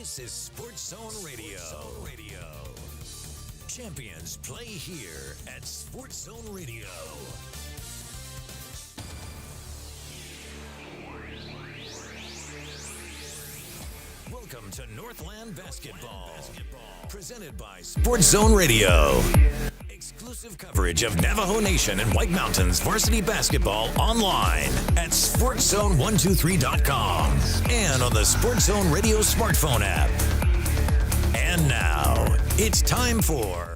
This is Sports Zone Radio. Champions play here at Sports Zone Radio. Welcome to Northland Basketball. Presented by Sports Zone Radio. Exclusive coverage of Navajo Nation and White Mountains varsity basketball online at SportsZone123.com and on the Sports Zone Radio smartphone app. And now, it's time for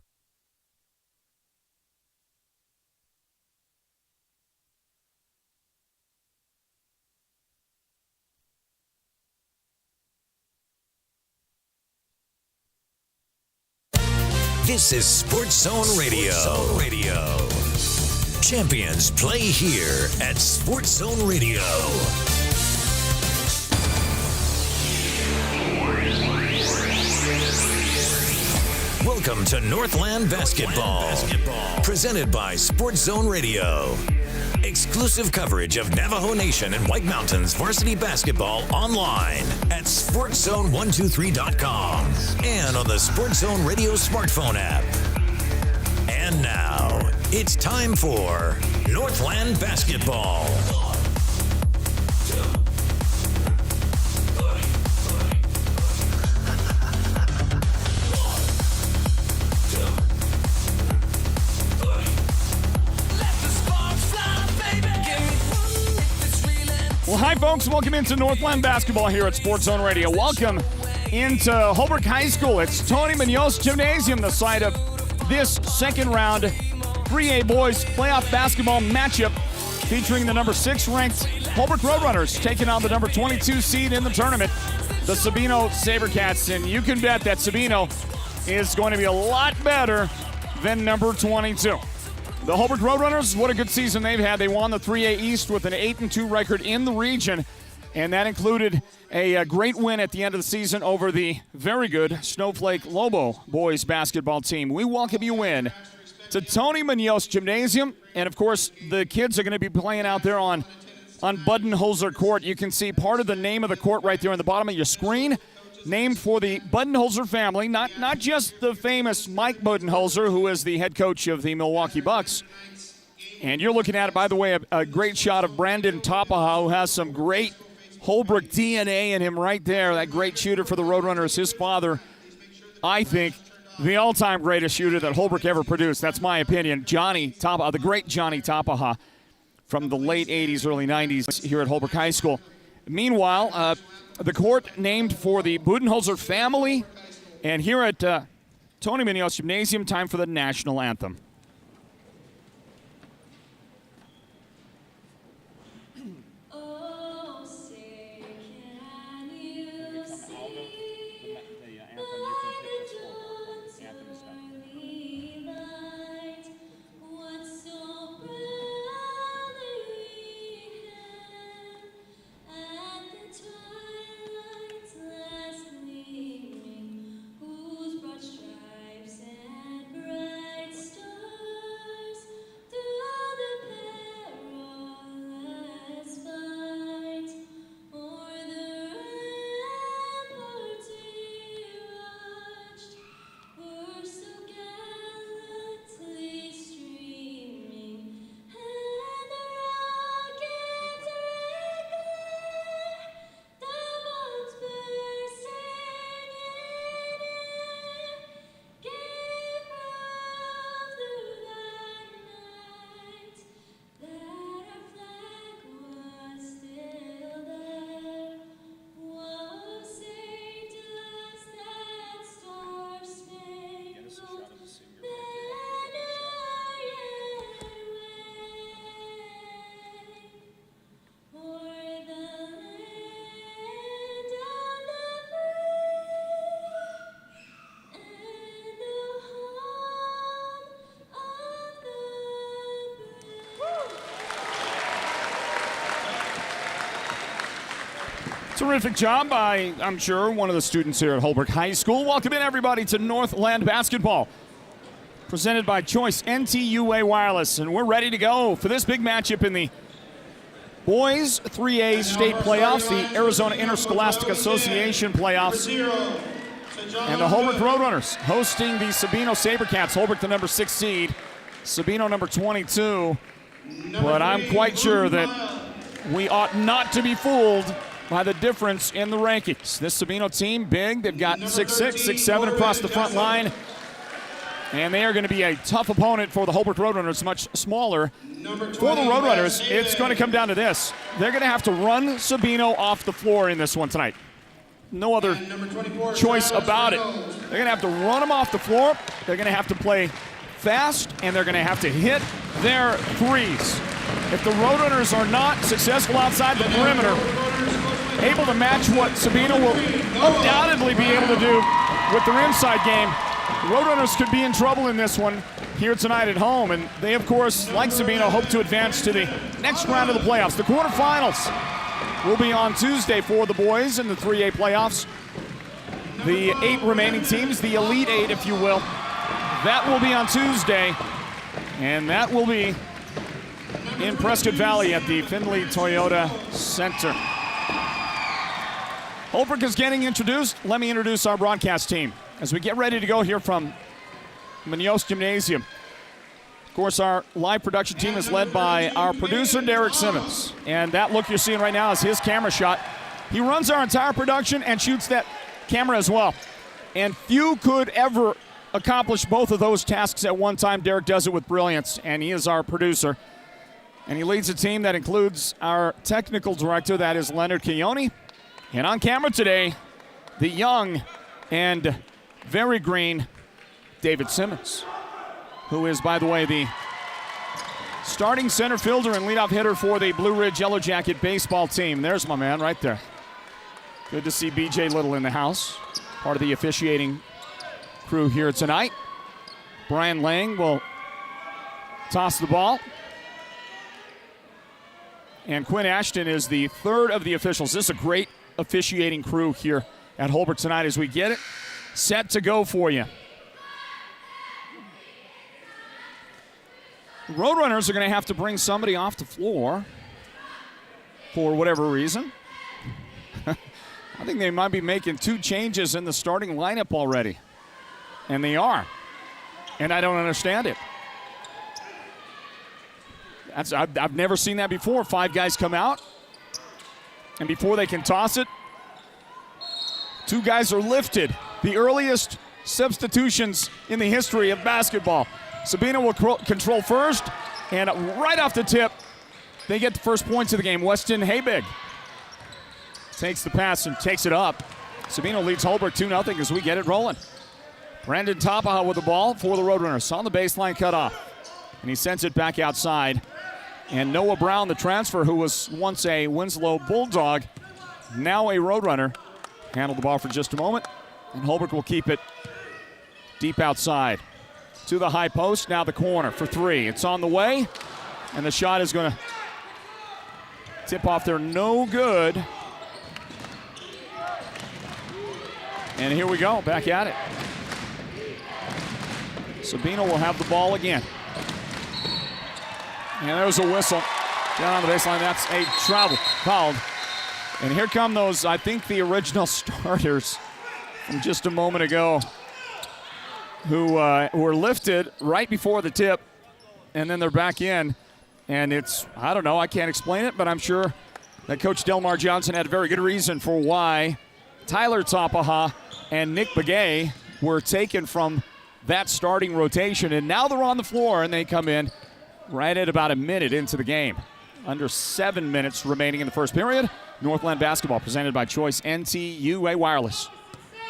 This is Sports Zone Radio. Champions play here at Sports Zone Radio. Welcome to Northland Basketball. Presented by Sports Zone Radio. Exclusive coverage of Navajo Nation and White Mountains varsity basketball online at SportsZone123.com and on the Sports Zone Radio smartphone app. And now, it's time for Northland Basketball. Well, hi, folks. Welcome into Northland Basketball here at Sports Zone Radio. Welcome into Holbrook High School. It's Tony Munoz Gymnasium, the site of this second round 3A boys playoff basketball matchup featuring the number 6 ranked Holbrook Roadrunners taking on the number 22 seed in the tournament, the Sabino Sabercats. And you can bet that Sabino is going to be a lot better than number 22. The Holbrook Roadrunners, what a good season they've had. They won the 3A East with an 8-2 record in the region, and that included a great win at the end of the season over the very good Snowflake Lobo boys basketball team. We welcome you in to Tony Munoz Gymnasium, and of course, the kids are going to be playing out there on Budenholzer Court. You can see part of the name of the court right there on the bottom of your screen. Named for the Budenholzer family, not just the famous Mike Budenholzer, who is the head coach of the Milwaukee Bucks. And you're looking at it, by the way, a great shot of Brandon Topaha, who has some great Holbrook DNA in him right there. That great shooter for the Roadrunners. His father, I think, the all-time greatest shooter that Holbrook ever produced. That's my opinion. Johnny Topaha, the great Johnny Topaha from the late 80s, early 90s here at Holbrook High School. Meanwhile, the court named for the Budenholzer family. And here at Tony Munoz Gymnasium, time for the national anthem. Terrific job by, I'm sure, one of the students here at Holbrook High School. Welcome in, everybody, to Northland Basketball, presented by Choice NTUA Wireless. And we're ready to go for this big matchup in the boys 3A state playoffs, the Arizona Interscholastic Association playoffs. And the Holbrook Roadrunners hosting the Sabino Sabercats. Holbrook, the number 6 seed. Sabino, number 22. But I'm quite sure that we ought not to be fooled by the difference in the rankings. This Sabino team, big. They've got 6'6", 6'7" across the front line. And they are going to be a tough opponent for the Holbrook Roadrunners, much smaller. For the Roadrunners, it's going to come down to this. They're going to have to run Sabino off the floor in this one tonight. No other choice about it. They're going to have to run them off the floor. They're going to have to play fast, and they're going to have to hit their threes. If the Roadrunners are not successful outside the perimeter, able to match what Sabino will undoubtedly be able to do with their inside game, Roadrunners could be in trouble in this one here tonight at home. And they, of course, like Sabino, hope to advance to the next round of the playoffs. The quarterfinals will be on Tuesday for the boys in the 3A playoffs. The 8 remaining teams, the Elite 8, if you will, that will be on Tuesday. And that will be in Prescott Valley at the Findlay Toyota Center. Holbrook is getting introduced. Let me introduce our broadcast team as we get ready to go here from Munoz Gymnasium. Of course, our live production team is led by our producer, Derek Simmons. And that look you're seeing right now is his camera shot. He runs our entire production and shoots that camera as well. And few could ever accomplish both of those tasks at one time. Derek does it with brilliance, and he is our producer. And he leads a team that includes our technical director, that is Leonard Keone. And on camera today, the young and very green David Simmons, who is, by the way, the starting center fielder and leadoff hitter for the Blue Ridge Yellow Jacket baseball team. There's my man right there. Good to see BJ Little in the house, part of the officiating crew here tonight. Brian Lang will toss the ball. And Quinn Ashton is the third of the officials. This is a great officiating crew here at Holbrook tonight as we get it set to go for you. Roadrunners are going to have to bring somebody off the floor for whatever reason. I think they might be making 2 changes in the starting lineup already. And they are. And I don't understand it. I've never seen that before. 5 guys come out, and before they can toss it, 2 guys are lifted. The earliest substitutions in the history of basketball. Sabino will control first, and right off the tip, they get the first points of the game. Weston Habig takes the pass and takes it up. Sabino leads Holbrook 2-0 as we get it rolling. Brandon Tapaha with the ball for the Roadrunners on the baseline cutoff. And he sends it back outside. And Noah Brown, the transfer, who was once a Winslow Bulldog, now a Roadrunner, handled the ball for just a moment. And Holbrook will keep it deep outside. To the high post, now the corner for 3. It's on the way, and the shot is going to tip off there, no good. And here we go, back at it. Sabino will have the ball again. And there's a whistle down on the baseline. That's a travel foul. And here come those, I think, the original starters from just a moment ago, who were lifted right before the tip, and then they're back in. And it's, I don't know, I can't explain it, but I'm sure that Coach Delmar Johnson had a very good reason for why Tyler Tapaha and Nick Begay were taken from that starting rotation. And now they're on the floor, and they come in right at about a minute into the game. Under 7 minutes remaining in the first period. Northland basketball presented by Choice NTUA Wireless.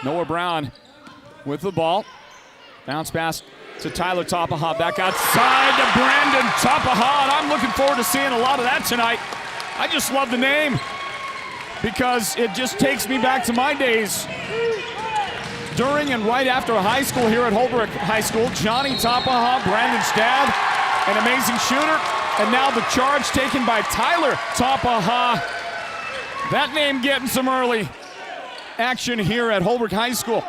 Noah Brown with the ball. Bounce pass to Tyler Tapaha. Back outside to Brandon Tapaha. And I'm looking forward to seeing a lot of that tonight. I just love the name because it just takes me back to my days during and right after high school here at Holbrook High School. Johnny Tapaha, Brandon's dad, an amazing shooter. And now the charge taken by Tyler Tapaha. That name getting some early action here at Holbrook High School.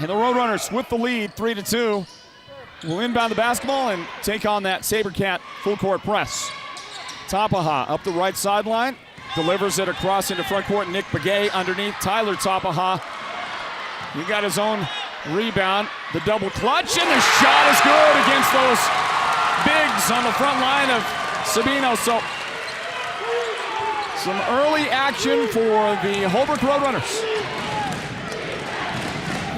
And the Roadrunners with the lead, 3-2, will inbound the basketball and take on that Sabercat full court press. Tapaha up the right sideline. Delivers it across into front court. Nick Begay underneath. Tyler Tapaha. He got his own rebound. The double clutch, and the shot is good against those bigs on the front line of Sabino. So some early action for the Holbrook Roadrunners.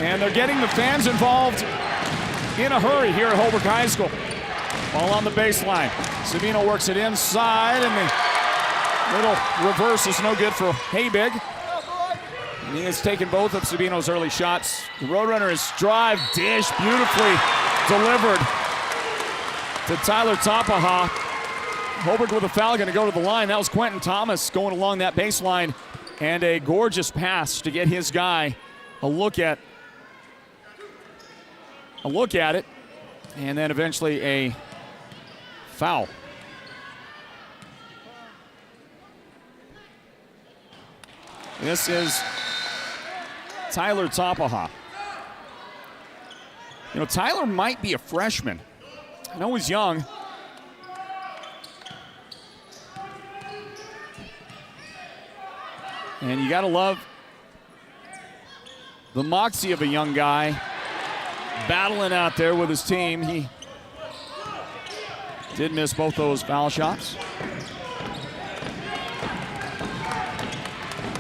And they're getting the fans involved in a hurry here at Holbrook High School. Ball on the baseline. Sabino works it inside, and the little reverse is no good for Habig. And he has taken both of Sabino's early shots. The Roadrunners drive, dish, beautifully delivered to Tyler Tapaha. Holbrook with a foul, going to go to the line. That was Quentin Thomas going along that baseline, and a gorgeous pass to get his guy a look at it, and then eventually a foul. This is Tyler Tapaha. You know, Tyler might be a freshman. I know he's young. And you got to love the moxie of a young guy battling out there with his team. He did miss both those foul shots.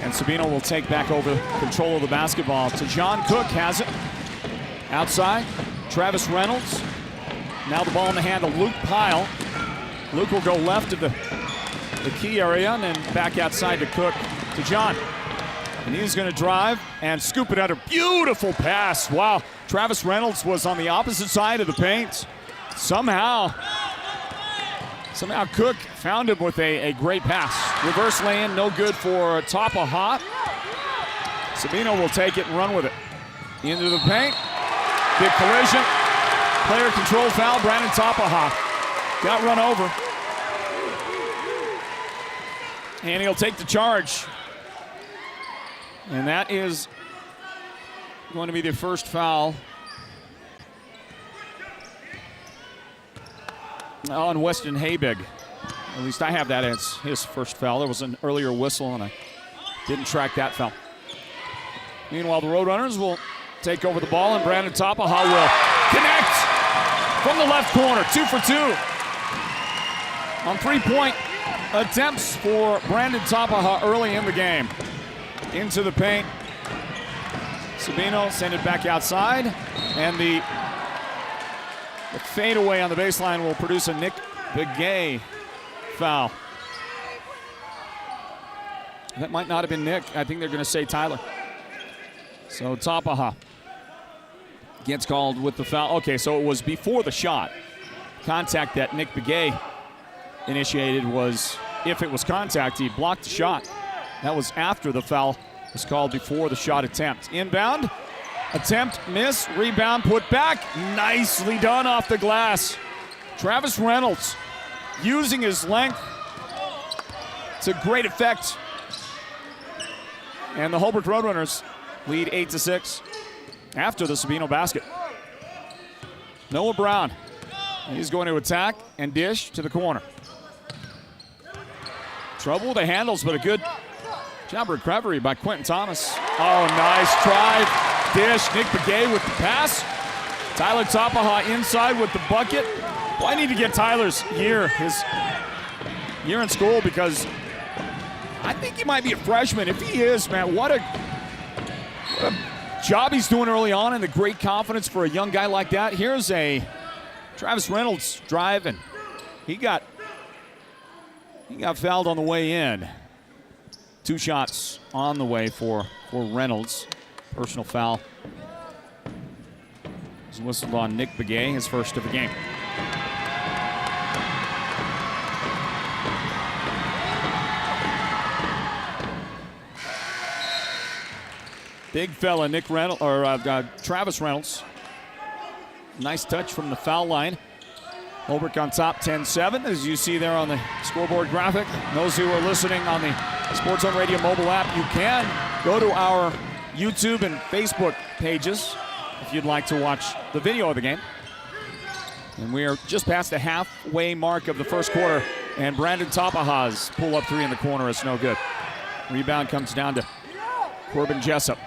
And Sabino will take back over control of the basketball. To John Cook has it. Outside, Travis Reynolds. Now the ball in the hand of Luke Pyle. Luke will go left of the key area and then back outside to Cook, to John. And he's going to drive and scoop it under. Beautiful pass. Wow. Travis Reynolds was on the opposite side of the paint. Somehow Cook found him with a great pass. Reverse lay-in, no good for Tapaha. Sabino will take it and run with it. Into the paint. Big collision. Player control foul. Brandon Tapaha got run over. And he'll take the charge. And that is going to be the first foul on Weston Habig. At least I have that as his first foul. There was an earlier whistle, and I didn't track that foul. Meanwhile, the Roadrunners will take over the ball, and Brandon Tapaha will connect from the left corner. 2 for 2 on three-point attempts for Brandon Tapaha early in the game. Into the paint. Sabino send it back outside, and the fadeaway on the baseline will produce a Nick Begay foul. That might not have been Nick. I think they're going to say Tyler. So Tapaha gets called with the foul. Okay, so it was before the shot. Contact that Nick Begay initiated was, if it was contact, he blocked the shot. That was after the foul was called, before the shot attempt. Inbound, attempt, miss, rebound, put back. Nicely done off the glass. Travis Reynolds using his length to great effect. And the Holbrook Roadrunners lead 8-6 after the Sabino basket. Noah Brown, he's going to attack and dish to the corner. Trouble with the handles, but a good job recovery by Quentin Thomas. Oh, nice drive. Dish. Nick Begay with the pass. Tyler Tapaha inside with the bucket. Well, I need to get Tyler's his year in school, because I think he might be a freshman. If he is, man, what a job he's doing early on, and the great confidence for a young guy like that. Here's a Travis Reynolds drive, and he got fouled on the way in. 2 shots on the way for Reynolds. Personal foul. He's whistled on Nick Begay, his first of the game. Big fella, Travis Reynolds. Nice touch from the foul line. Holbrook on top, 10-7, as you see there on the scoreboard graphic. Those who are listening on the Sports Zone Radio mobile app, you can go to our YouTube and Facebook pages if you'd like to watch the video of the game. And we are just past the halfway mark of the first quarter. And Brandon Tapahaz pull up three in the corner. It's no good. Rebound comes down to Corbin Jessup.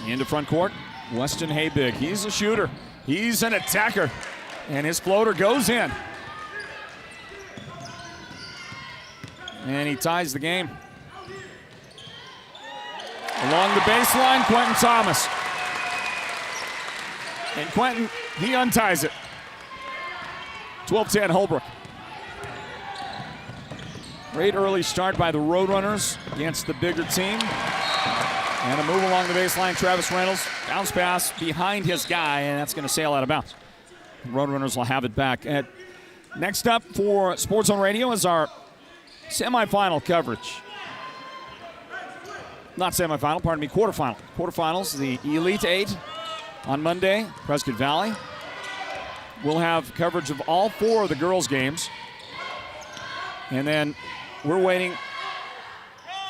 Into front court, Weston Habig. He's a shooter. He's an attacker. And his floater goes in. And he ties the game. Along the baseline, Quentin Thomas. And Quentin, he unties it. 12-10 Holbrook. Great early start by the Roadrunners against the bigger team. And a move along the baseline, Travis Reynolds. Bounce pass behind his guy, and that's going to sail out of bounds. Roadrunners will have it back. Next up for Sports Zone Radio is our semifinal coverage. Not semifinal, pardon me, quarterfinal. Quarterfinals, the Elite Eight on Monday, Prescott Valley. We'll have coverage of all four of the girls' games. And then we're waiting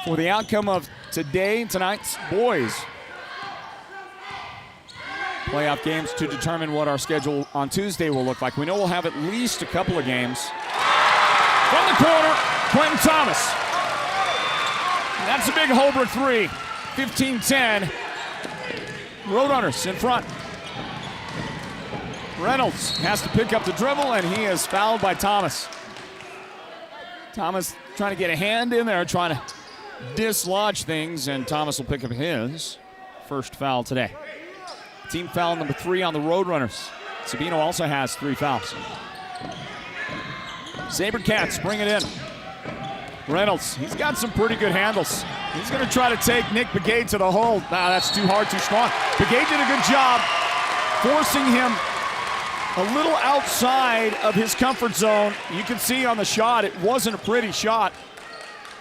for the outcome of tonight's boys playoff games to determine what our schedule on Tuesday will look like. We know we'll have at least a couple of games. From the corner, Quentin Thomas. That's a big Holbrook three. 15-10. Roadrunners in front. Reynolds has to pick up the dribble, and he is fouled by Thomas. Thomas trying to get a hand in there, trying to dislodge things, and Thomas will pick up his first foul today. Team foul number 3 on the Roadrunners. Sabino also has 3 fouls. Sabercats bring it in. Reynolds, he's got some pretty good handles. He's going to try to take Nick Begay to the hole. Nah, that's too hard, too strong. Begay did a good job forcing him a little outside of his comfort zone. You can see on the shot, it wasn't a pretty shot.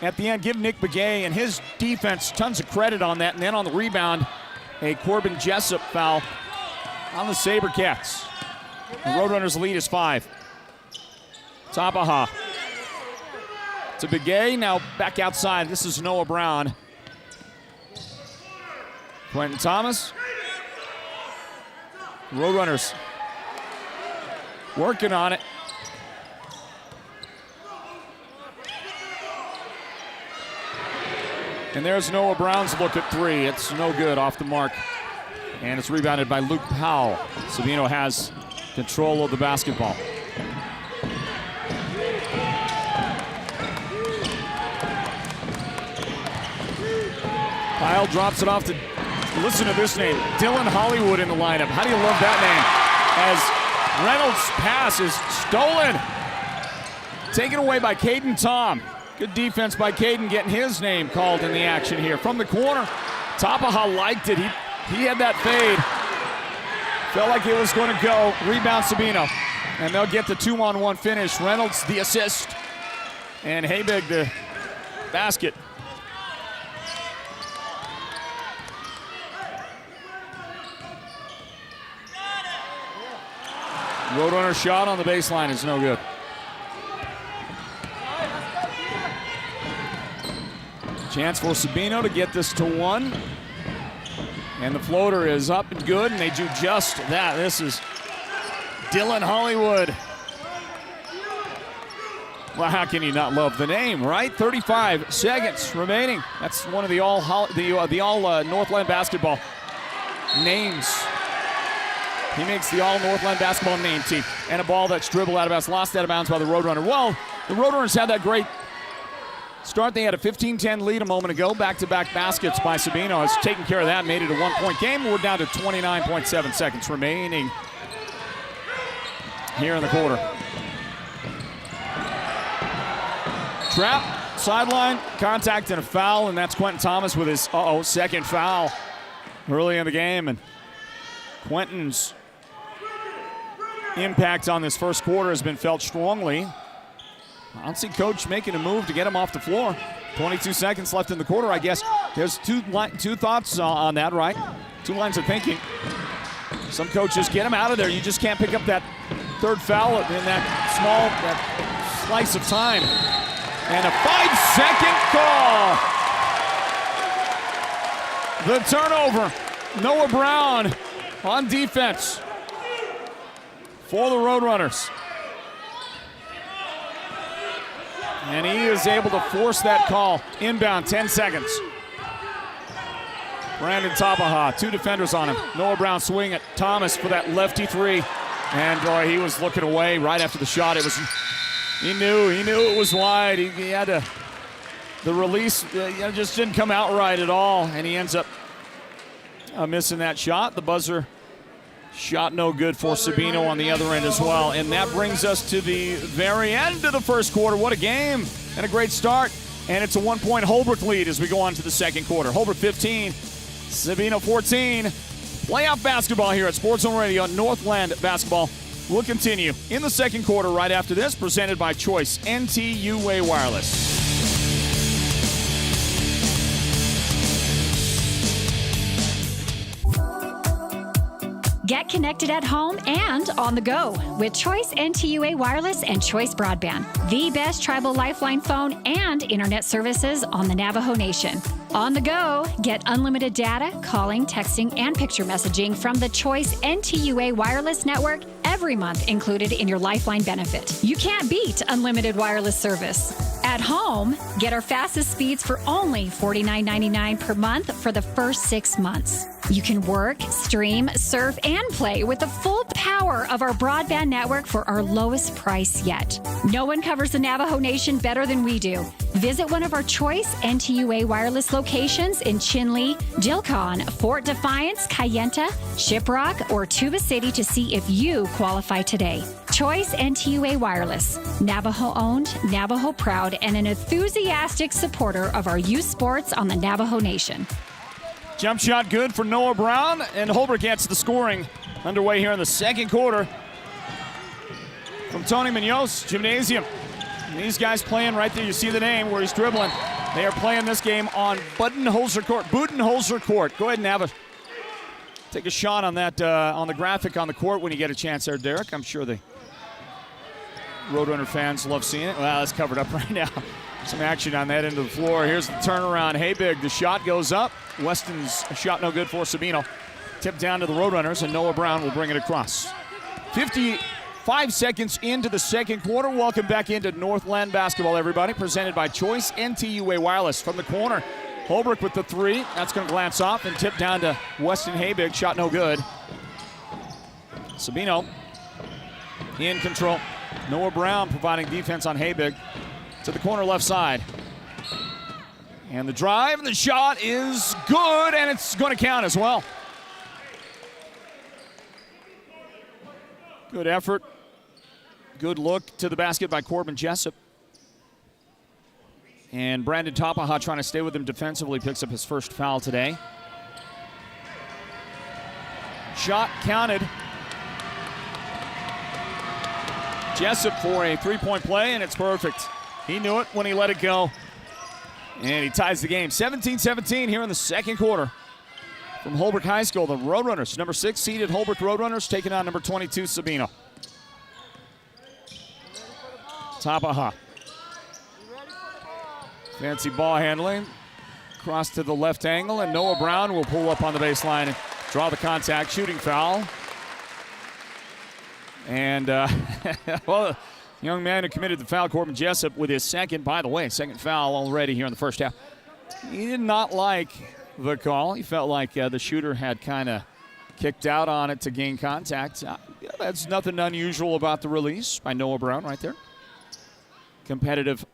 At the end, give Nick Begay and his defense tons of credit on that. And then on the rebound, a Corbin Jessup foul on the Sabercats. The Roadrunners' lead is 5. Tapaha to Begay, now back outside. This is Noah Brown. Quentin Thomas. Roadrunners working on it. And there's Noah Brown's look at 3. It's no good, off the mark. And it's rebounded by Luke Powell. Sabino has control of the basketball. Powell drops it off to, listen to this name, Dylan Hollywood in the lineup. How do you love that name? As Reynolds' pass is stolen. Taken away by Caden Tom. Good defense by Caden, getting his name called in the action here. From the corner, Tapaha liked it. He had that fade. Felt like it was going to go. Rebound Sabino. And they'll get the 2-on-1 finish. Reynolds the assist. And Habig the basket. Roadrunner shot on the baseline is no good. Chance for Sabino to get this to 1. And the floater is up and good, and they do just that. This is Dylan Hollywood. Well, how can you not love the name, right? 35 seconds remaining. That's one of the all Northland basketball names. He makes the all Northland basketball name team. And a ball that's dribbled out of bounds, lost out of bounds by the Roadrunner. Well, the Roadrunners had that great start. They had a 15-10 lead a moment ago. Back-to-back baskets by Sabino has taken care of that, made it a 1-point game. We're down to 29.7 seconds remaining here in the quarter. Trap, sideline, contact, and a foul, and that's Quentin Thomas with his second foul early in the game. And Quentin's impact on this first quarter has been felt strongly. I don't see Coach making a move to get him off the floor. 22 seconds left in the quarter, I guess. There's two thoughts on that, right? 2 lines of thinking. Some coaches get him out of there. You just can't pick up that third foul in that slice of time. And a 5-second call. The turnover. Noah Brown on defense for the Roadrunners. And he is able to force that call. Inbound, 10 seconds. Brandon Tapaha, 2 defenders on him. Noah Brown swing at Thomas for that lefty 3. And boy, he was looking away right after the shot. He knew it was wide. He had to, the release just didn't come out right at all. And he ends up missing that shot. The buzzer shot no good for Sabino on the other end as well. And that brings us to the very end of the first quarter. What a game and a great start. And it's a 1-point Holbrook lead as we go on to the second quarter. Holbrook 15, Sabino 14. Playoff basketball here at Sports Zone Radio. Northland basketball will continue in the second quarter right after this, presented by Choice NT-UA Wireless. Get connected at home and on the go with Choice NT-UA Wireless and Choice Broadband, the best tribal lifeline phone and internet services on the Navajo Nation. On the go, get unlimited data, calling, texting, and picture messaging from the Choice NT-UA Wireless Network every month included in your lifeline benefit. You can't beat unlimited wireless service. At home, get our fastest speeds for only $49.99 per month for the first 6 months. You can work, stream, surf, and play with the full power of our broadband network for our lowest price yet. No one covers the Navajo Nation better than we do. Visit one of our Choice NT-UA wireless locations in Chinle, Jilcon, Fort Defiance, Kayenta, Shiprock, or Tuba City to see if you qualify today. Choice NT-UA Wireless, Navajo-owned, Navajo-proud, and an enthusiastic supporter of our youth sports on the Navajo Nation. Jump shot good for Noah Brown, and Holbrook gets the scoring underway here in the second quarter from Tony Munoz, Gymnasium. And these guys playing right there, you see the name where he's dribbling. They are playing this game on Budenholzer Court. Budenholzer Court. Go ahead and take a shot on that, on the graphic on the court when you get a chance there, Derek. I'm sure the Roadrunner fans love seeing it. Well, it's covered up right now. Some action on that end of the floor. Here's the turnaround. Habig, the shot goes up. Weston's shot no good for Sabino. Tipped down to the Roadrunners, and Noah Brown will bring it across. 55 seconds into the second quarter. Welcome back into Northland basketball, everybody. Presented by Choice NT-UA Wireless. From the corner, Holbrook with the 3. That's going to glance off and tip down to Weston Habig. Shot no good. Sabino in control. Noah Brown providing defense on Habig to the corner left side. And the drive and the shot is good, and it's going to count as well. Good effort. Good look to the basket by Corbin Jessup. And Brandon Tapaha trying to stay with him defensively, picks up his first foul today. Shot counted. Jessup for a 3-point play, and it's perfect. He knew it when he let it go. And he ties the game. 17-17 here in the second quarter. From Holbrook High School, the Roadrunners, number 6 seeded Holbrook Roadrunners, taking on number 22 Sabino. Tapaha. Fancy ball handling. Cross to the left angle, and Noah Brown will pull up on the baseline and draw the contact. Shooting foul. And, well, young man who committed the foul, Corbin Jessup, with his second foul already here in the first half. He did not like the call. He felt like the shooter had kind of kicked out on it to gain contact. That's nothing unusual about the release by Noah Brown right there. Competitive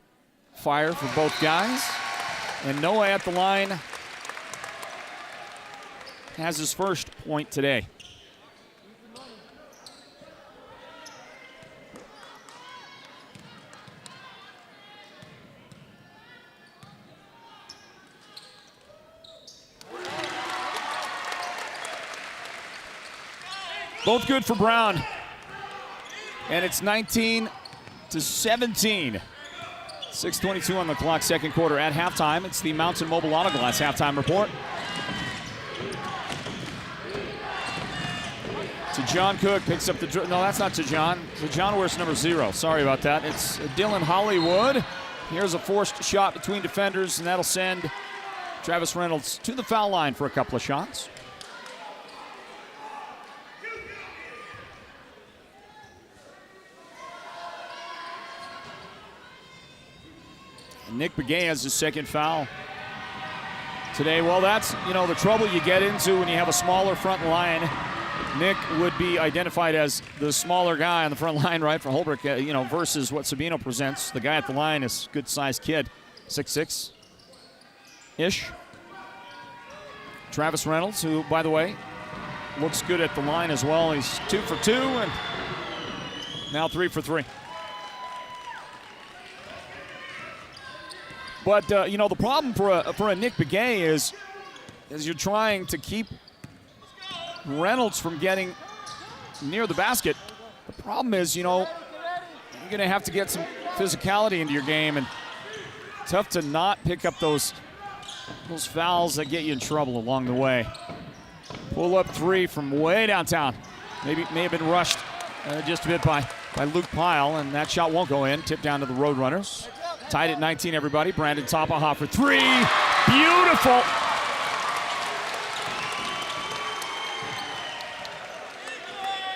fire for both guys. And Noah at the line has his first point today. Both good for Brown. And it's 19-17. 6:22 on the clock, second quarter at halftime. It's the Mountain Mobile Auto Glass halftime report. To John Cook, picks up the, no, that's not to John. To John wears number 0. Sorry about that. It's Dylan Hollywood. Here's a forced shot between defenders, and that'll send Travis Reynolds to the foul line for a couple of shots. Nick Begay has his second foul today. Well, that's, the trouble you get into when you have a smaller front line. Nick would be identified as the smaller guy on the front line, right, for Holbrook, versus what Sabino presents. The guy at the line is a good-sized kid, 6'6"-ish. Travis Reynolds, who, by the way, looks good at the line as well. He's 2 for 2 and now 3 for 3. But, the problem for a Nick Begay is you're trying to keep Reynolds from getting near the basket. The problem is, you're going to have to get some physicality into your game, and tough to not pick up those fouls that get you in trouble along the way. Pull-up three from way downtown. May have been rushed just a bit by Luke Pyle, and that shot won't go in. Tip down to the Roadrunners. Tied at 19, everybody. Brandon Tapaha for three. Beautiful.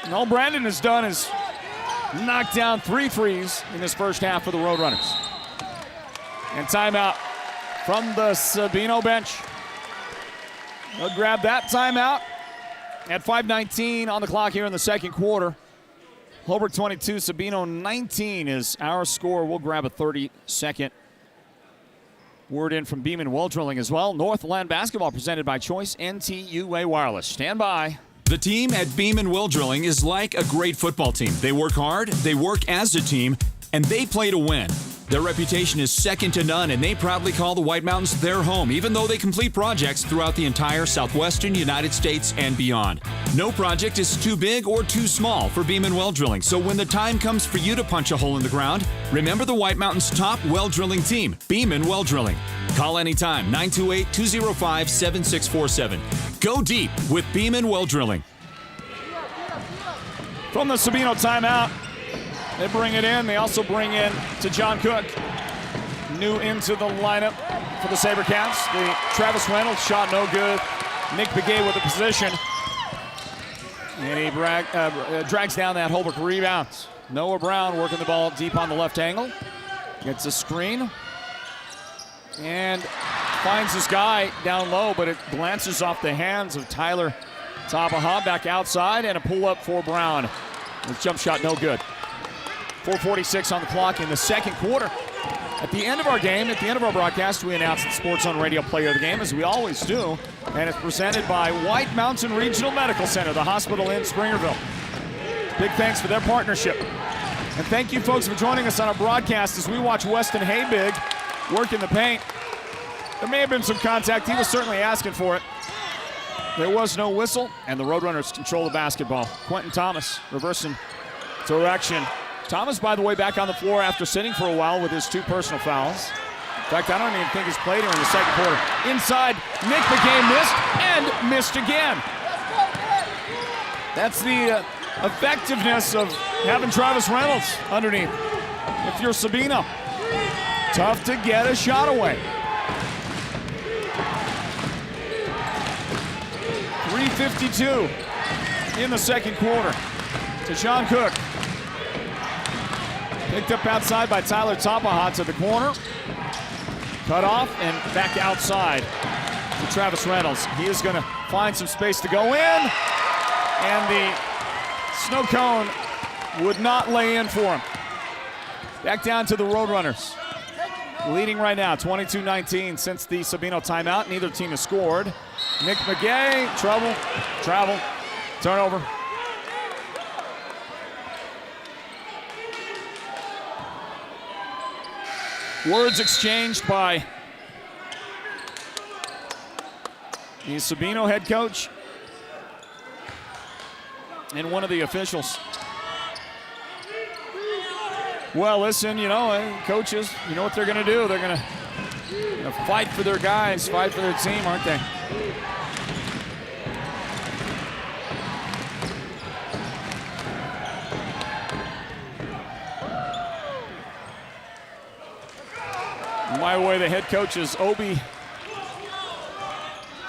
And all Brandon has done is knock down 3 threes in this first half for the Roadrunners. And timeout from the Sabino bench. They'll grab that timeout at 5:19 on the clock here in the second quarter. Holbrook 22, Sabino 19 is our score. We'll grab a 30-second word in from Beeman Well Drilling as well. Northland basketball presented by Choice NTUA Wireless. Stand by. The team at Beeman Well Drilling is like a great football team. They work hard, they work as a team, and they play to win. Their reputation is second to none, and they proudly call the White Mountains their home, even though they complete projects throughout the entire southwestern United States and beyond. No project is too big or too small for Beeman Well Drilling, so when the time comes for you to punch a hole in the ground, remember the White Mountains' top well drilling team, Beeman Well Drilling. Call anytime, 928-205-7647. Go deep with Beeman Well Drilling. From the Sabino timeout, they bring it in. They also bring in to John Cook. New into the lineup for the Sabercats. The Travis Reynolds shot no good. Nick Begay with the position. And he drags down that Holbrook rebound. Noah Brown working the ball deep on the left angle. Gets a screen. And finds his guy down low, but it glances off the hands of Tyler Tapaha. Back outside, and a pull-up for Brown. His jump shot no good. 4:46 on the clock in the second quarter. At the end of our game, at the end of our broadcast, we announce the Sports Zone Radio Player of the Game, as we always do, and it's presented by White Mountain Regional Medical Center, the hospital in Springerville. Big thanks for their partnership. And thank you, folks, for joining us on our broadcast as we watch Weston Haybig work in the paint. There may have been some contact. He was certainly asking for it. There was no whistle, and the Roadrunners control the basketball. Quentin Thomas reversing direction. Thomas, by the way, back on the floor after sitting for a while with his 2 personal fouls. In fact, I don't even think he's played here in the second quarter. Inside, Nick Begay missed and missed again. That's the effectiveness of having Travis Reynolds underneath. If you're Sabino, tough to get a shot away. 3:52 in the second quarter to John Cook. Picked up outside by Tyler Tapaha to the corner. Cut off and back outside to Travis Reynolds. He is going to find some space to go in. And the snow cone would not lay in for him. Back down to the Roadrunners. Leading right now, 22-19 since the Sabino timeout. Neither team has scored. Nick Begay, travel, turnover. Words exchanged by the Sabino head coach and one of the officials. Well, listen, coaches, you know what they're going to do. They're going to fight for their guys, fight for their team, aren't they? My way, the head coach is Obi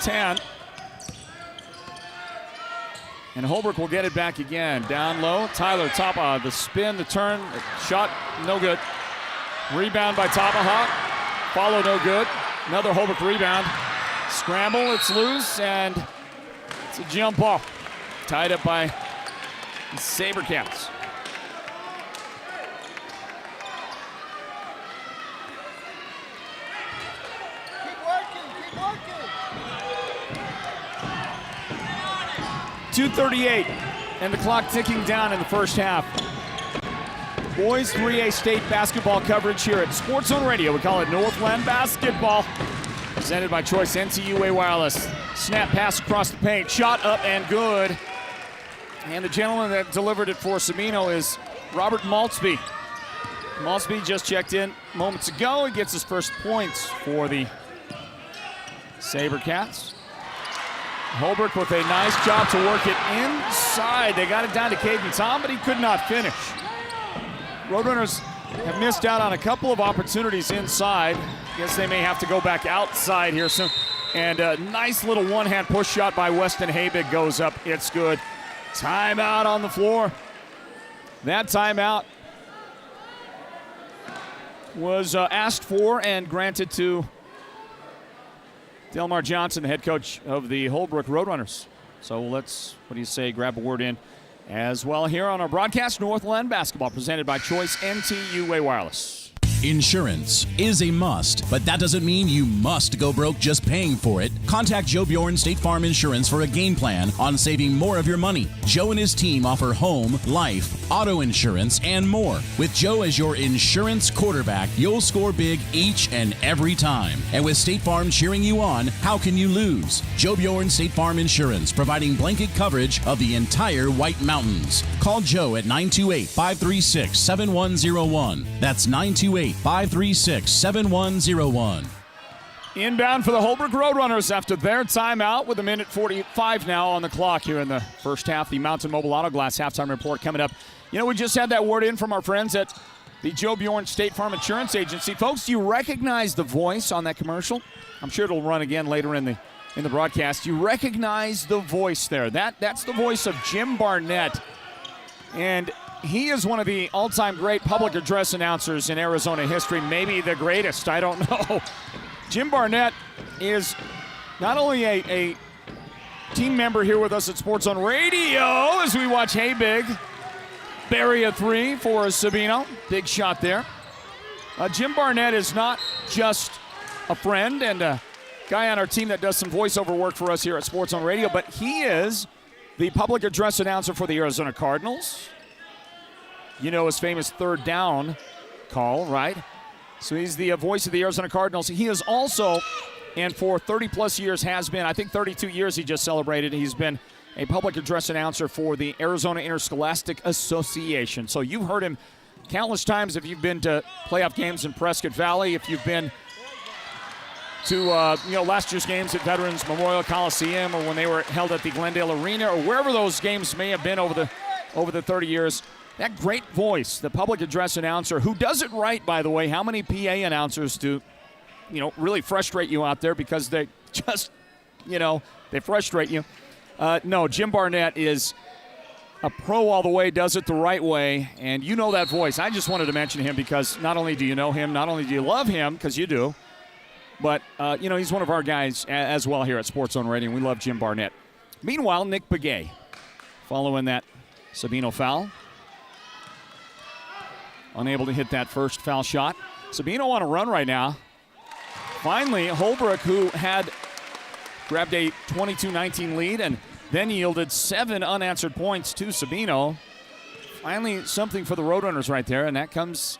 Tan. And Holbrook will get it back again. Down low, Tyler Tapaha, the spin, the turn, the shot, no good. Rebound by Tapaha. follow no good. Another Holbrook rebound. Scramble, it's loose, and it's a jump ball. Tied up by the Sabercats. Keep working. 2:38, and the clock ticking down in the first half. Boys 3A state basketball coverage here at Sports Zone Radio. We call it Northland Basketball. Presented by Choice NTUA Wireless. Snap pass across the paint. Shot up and good. And the gentleman that delivered it for Sabino is Robert Maltzby. Maltzby just checked in moments ago. He gets his first points for the Sabercats. Holbrook with a nice job to work it inside. They got it down to Caden Tom, but he could not finish. Roadrunners have missed out on a couple of opportunities inside. Guess they may have to go back outside here soon. And a nice little one-hand push shot by Weston Habig goes up. It's good. Timeout on the floor. That timeout was asked for and granted to Delmar Johnson, the head coach of the Holbrook Roadrunners. So let's, what do you say, grab a word in as well here on our broadcast. Northland Basketball presented by Choice NTUA Wireless. Insurance is a must, but that doesn't mean you must go broke just paying for it. Contact Joe Bjorn State Farm Insurance for a game plan on saving more of your money. Joe and his team offer home, life, auto insurance, and more. With Joe as your insurance quarterback, you'll score big each and every time. And with State Farm cheering you on, how can you lose? Joe Bjorn State Farm Insurance, providing blanket coverage of the entire White Mountains. Call Joe at 928-536-7101. That's 928-536-7101. Inbound for the Holbrook Roadrunners after their timeout with 1:45 now on the clock here in the first half. The Mountain Mobile Auto Glass halftime report coming up. You know, we just had that word in from our friends at the Joe Bjorn State Farm Insurance Agency. Folks, do you recognize the voice on that commercial? I'm sure it'll run again later in the broadcast. You recognize the voice there. That's the voice of Jim Barnett. And he is one of the all-time great public address announcers in Arizona history, maybe the greatest, I don't know. Jim Barnett is not only a team member here with us at Sports Zone Radio as we watch Habig bury a three for Sabino. Big shot there. Jim Barnett is not just a friend and a guy on our team that does some voiceover work for us here at Sports Zone Radio, but he is the public address announcer for the Arizona Cardinals. You know his famous third down call, right? So he's the voice of the Arizona Cardinals. He is also, and for 30-plus years has been, I think 32 years he just celebrated, he's been a public address announcer for the Arizona Interscholastic Association. So you've heard him countless times if you've been to playoff games in Prescott Valley, if you've been to last year's games at Veterans Memorial Coliseum, or when they were held at the Glendale Arena, or wherever those games may have been over the 30 years. That great voice, the public address announcer, who does it right, by the way. How many PA announcers do, really frustrate you out there because they just, they frustrate you? No, Jim Barnett is a pro all the way, does it the right way, and you know that voice. I just wanted to mention him because not only do you know him, not only do you love him, because you do, but, he's one of our guys as well here at Sports Zone Radio, and we love Jim Barnett. Meanwhile, Nick Begay, following that Sabino foul. Unable to hit that first foul shot. Sabino on a run right now. Finally, Holbrook, who had grabbed a 22-19 lead and then yielded 7 unanswered points to Sabino. Finally, something for the Roadrunners right there, and that comes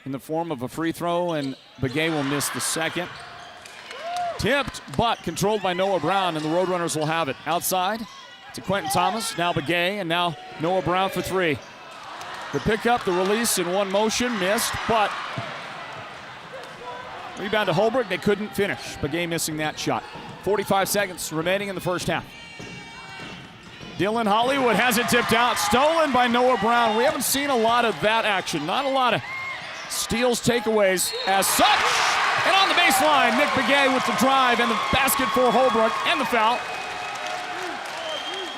in the form of a free throw, and Begay will miss the second. Tipped, but controlled by Noah Brown, and the Roadrunners will have it. Outside to Quentin Thomas, now Begay, and now Noah Brown for three. The pickup, the release in one motion, missed, but rebound to Holbrook, they couldn't finish. Begay missing that shot. 45 seconds remaining in the first half. Dylan Hollywood has it tipped out, stolen by Noah Brown. We haven't seen a lot of that action, not a lot of steals, takeaways as such. And on the baseline, Nick Begay with the drive and the basket for Holbrook and the foul.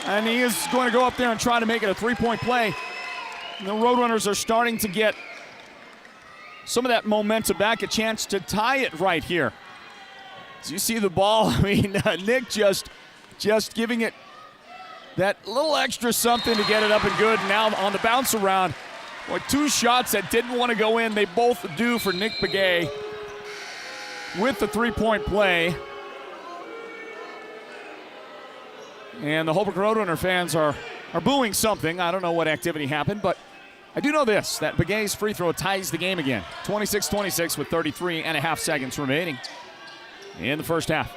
And he is going to go up there and try to make it a three-point play. The Roadrunners are starting to get some of that momentum back, a chance to tie it right here. As you see the ball, I mean, Nick just giving it that little extra something to get it up and good. Now on the bounce around, boy, two shots that didn't want to go in. They both do for Nick Begay with the three-point play. And the Holbrook Roadrunner fans are booing something. I don't know what activity happened, but I do know this, that Begay's free throw ties the game again. 26-26 with 33.5 seconds remaining in the first half.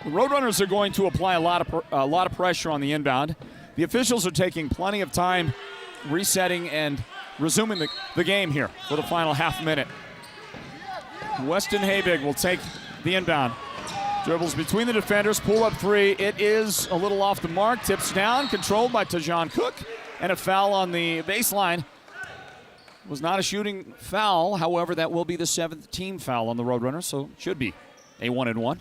The Roadrunners are going to apply a lot of pressure on the inbound. The officials are taking plenty of time resetting and resuming the game here for the final half minute. Weston Habig will take the inbound. Dribbles between the defenders, pull up three. It is a little off the mark, tips down, controlled by Tajon Cook, and a foul on the baseline. It was not a shooting foul, however, that will be the seventh team foul on the Roadrunners, so it should be a 1-and-1.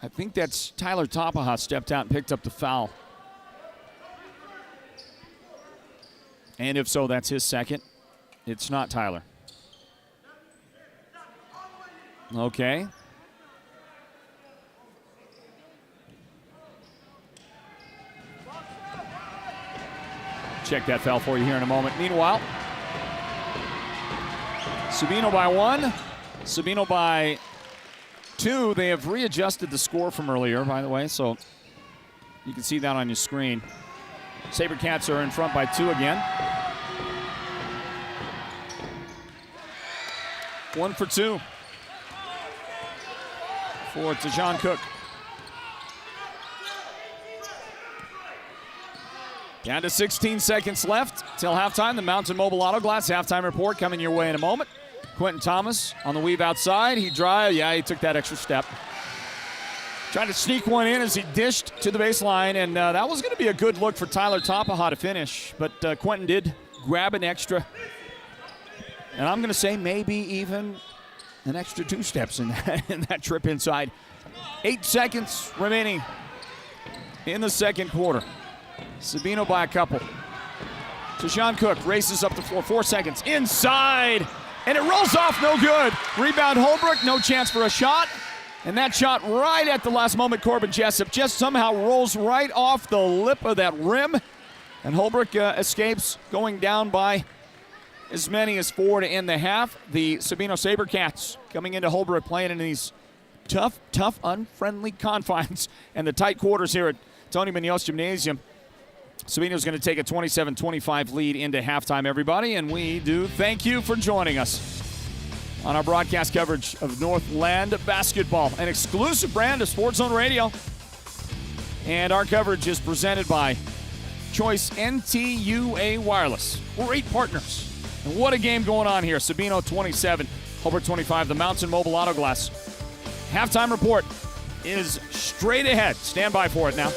I think that's Tyler Topaha stepped out and picked up the foul. And if so, that's his second. It's not Tyler. Okay. Check that foul for you here in a moment. Meanwhile, Sabino by 1. Sabino by 2. They have readjusted the score from earlier, by the way, so you can see that on your screen. Sabercats are in front by 2 again. 1 for 2 for Tajon Cook. Down to 16 seconds left till halftime. The Mountain Mobile Auto Glass halftime report coming your way in a moment. Quentin Thomas on the weave outside. He took that extra step. Tried to sneak one in as he dished to the baseline, and that was going to be a good look for Tyler Topaha to finish, but Quentin did grab an extra, and I'm going to say maybe even an extra 2 steps in that trip inside. 8 seconds remaining in the second quarter. Sabino by a couple. Tajon Cook races up the floor, 4 seconds, inside, and it rolls off, no good. Rebound Holbrook, no chance for a shot. And that shot right at the last moment, Corbin Jessup just somehow rolls right off the lip of that rim. And Holbrook escapes going down by as many as 4 to end the half. The Sabino Sabercats coming into Holbrook playing in these tough, unfriendly confines and the tight quarters here at Tony Munoz Gymnasium. Sabino's going to take a 27-25 lead into halftime, everybody, and we do thank you for joining us on our broadcast coverage of Northland basketball, an exclusive brand of Sports Zone Radio. And our coverage is presented by Choice NTUA Wireless. Great partners. And what a game going on here. Sabino 27, Holbrook 25, the Mountain Mobile Auto Glass. Halftime report is straight ahead. Stand by for it now.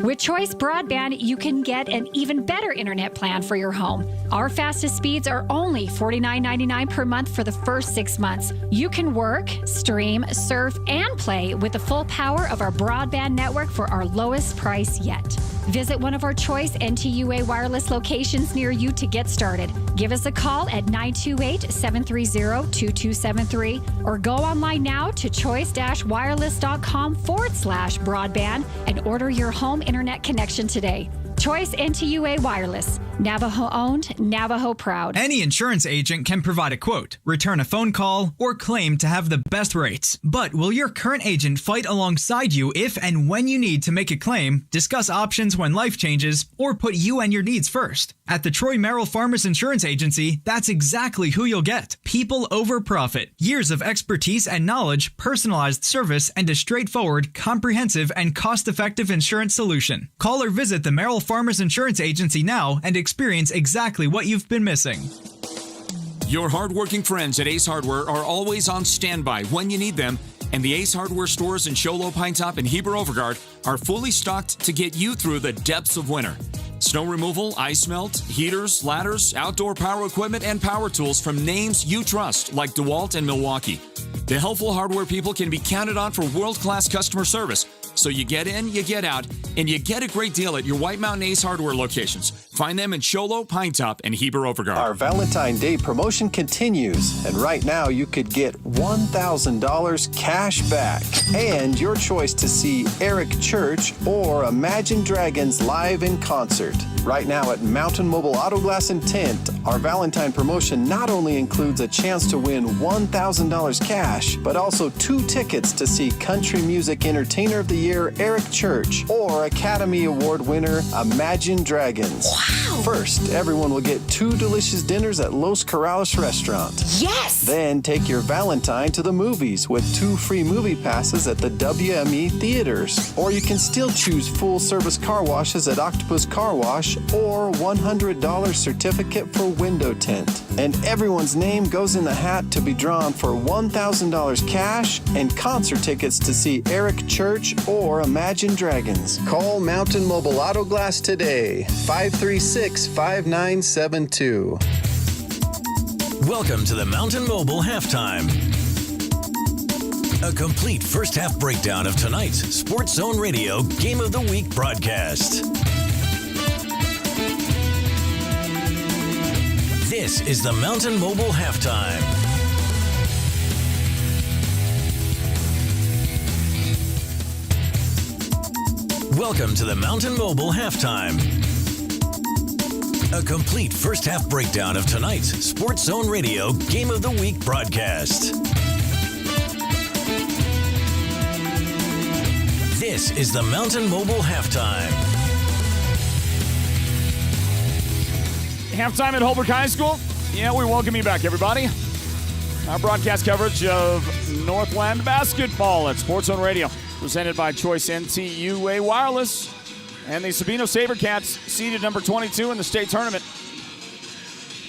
With Choice Broadband, you can get an even better internet plan for your home. Our fastest speeds are only $49.99 per month for the first 6 months. You can work, stream, surf, and play with the full power of our broadband network for our lowest price yet. Visit one of our Choice NTUA wireless locations near you to get started. Give us a call at 928-730-2273 or go online now to choice-wireless.com/broadband and order your home internet connection today. Choice NTUA Wireless. Navajo owned, Navajo proud. Any insurance agent can provide a quote, return a phone call, or claim to have the best rates. But will your current agent fight alongside you if and when you need to make a claim, discuss options when life changes, or put you and your needs first? At the Troy Merrill Farmers Insurance Agency, that's exactly who you'll get. People over profit. Years of expertise and knowledge, personalized service, and a straightforward, comprehensive, and cost-effective insurance solution. Call or visit the Merrill Farmers Insurance Agency now and experience exactly what you've been missing. Your hardworking friends at Ace Hardware are always on standby when you need them, and the Ace Hardware stores in Show Low, Pine Top, and Heber Overgaard are fully stocked to get you through the depths of winter. Snow removal, ice melt, heaters, ladders, outdoor power equipment, and power tools from names you trust like DeWalt and Milwaukee. The helpful hardware people can be counted on for world-class customer service. So you get in, you get out, and you get a great deal at your White Mountain Ace Hardware locations. Find them in Show Low, Pine Top, and Heber Overgaard. Our Valentine Day promotion continues, and right now you could get $1,000 cash back and your choice to see Eric Church or Imagine Dragons live in concert. Right now at Mountain Mobile Auto Glass and Tint, our Valentine promotion not only includes a chance to win $1,000 cash, but also 2 tickets to see Country Music Entertainer of the Year Eric Church or Academy Award winner Imagine Dragons. Wow! First, everyone will get 2 delicious dinners at Los Corrales Restaurant. Yes! Then take your Valentine to the movies with 2 free movie passes at the WME theaters. Or you can still choose full-service car washes at Octopus Car Wash or $100 certificate for window tint. And everyone's name goes in the hat to be drawn for $1,000 cash and concert tickets to see Eric Church or Imagine Dragons. Call Mountain Mobile Auto Glass today, 536-5972. Welcome to the Mountain Mobile Halftime. A complete first half breakdown of tonight's Sports Zone Radio Game of the Week broadcast. This is the Mountain Mobile Halftime. Welcome to the Mountain Mobile Halftime. A complete first half breakdown of tonight's Sports Zone Radio Game of the Week broadcast. This is the Mountain Mobile Halftime. Halftime at Holbrook High School. Yeah, we welcome you back, everybody. Our broadcast coverage of Northland basketball at Sports Zone Radio, presented by Choice NTUA Wireless and the Sabino Sabercats, seeded number 22 in the state tournament,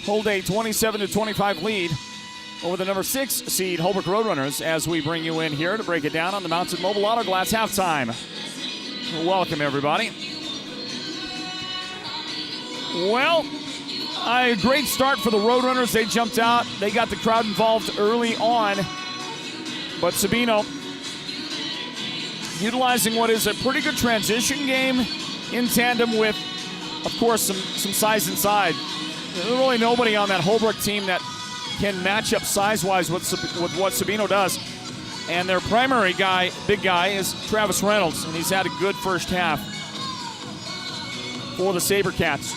hold a 27-25 lead over the number 6 seed Holbrook Roadrunners as we bring you in here to break it down on the Mountain Mobile Auto Glass halftime. Welcome, everybody. Well, a great start for the Roadrunners. They jumped out. They got the crowd involved early on. But Sabino, utilizing what is a pretty good transition game in tandem with, of course, some size inside. There's really nobody on that Holbrook team that can match up size-wise with what Sabino does. And their primary guy, big guy, is Travis Reynolds, and he's had a good first half for the Sabercats.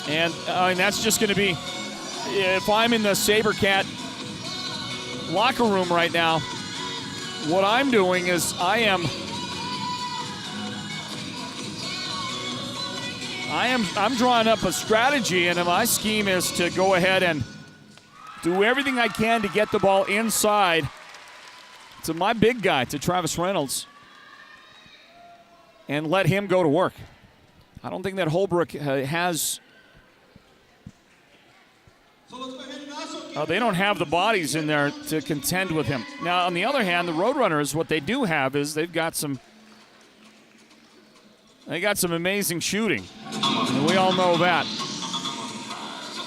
And that's just going to be, if I'm in the Sabercat locker room right now, what I'm doing is I'm drawing up a strategy, and my scheme is to go ahead and do everything I can to get the ball inside to my big guy, to Travis Reynolds, and let him go to work. I don't think that Holbrook has... they don't have the bodies in there to contend with him. Now, on the other hand, the Roadrunners, what they do have is they've got some amazing shooting. And we all know that.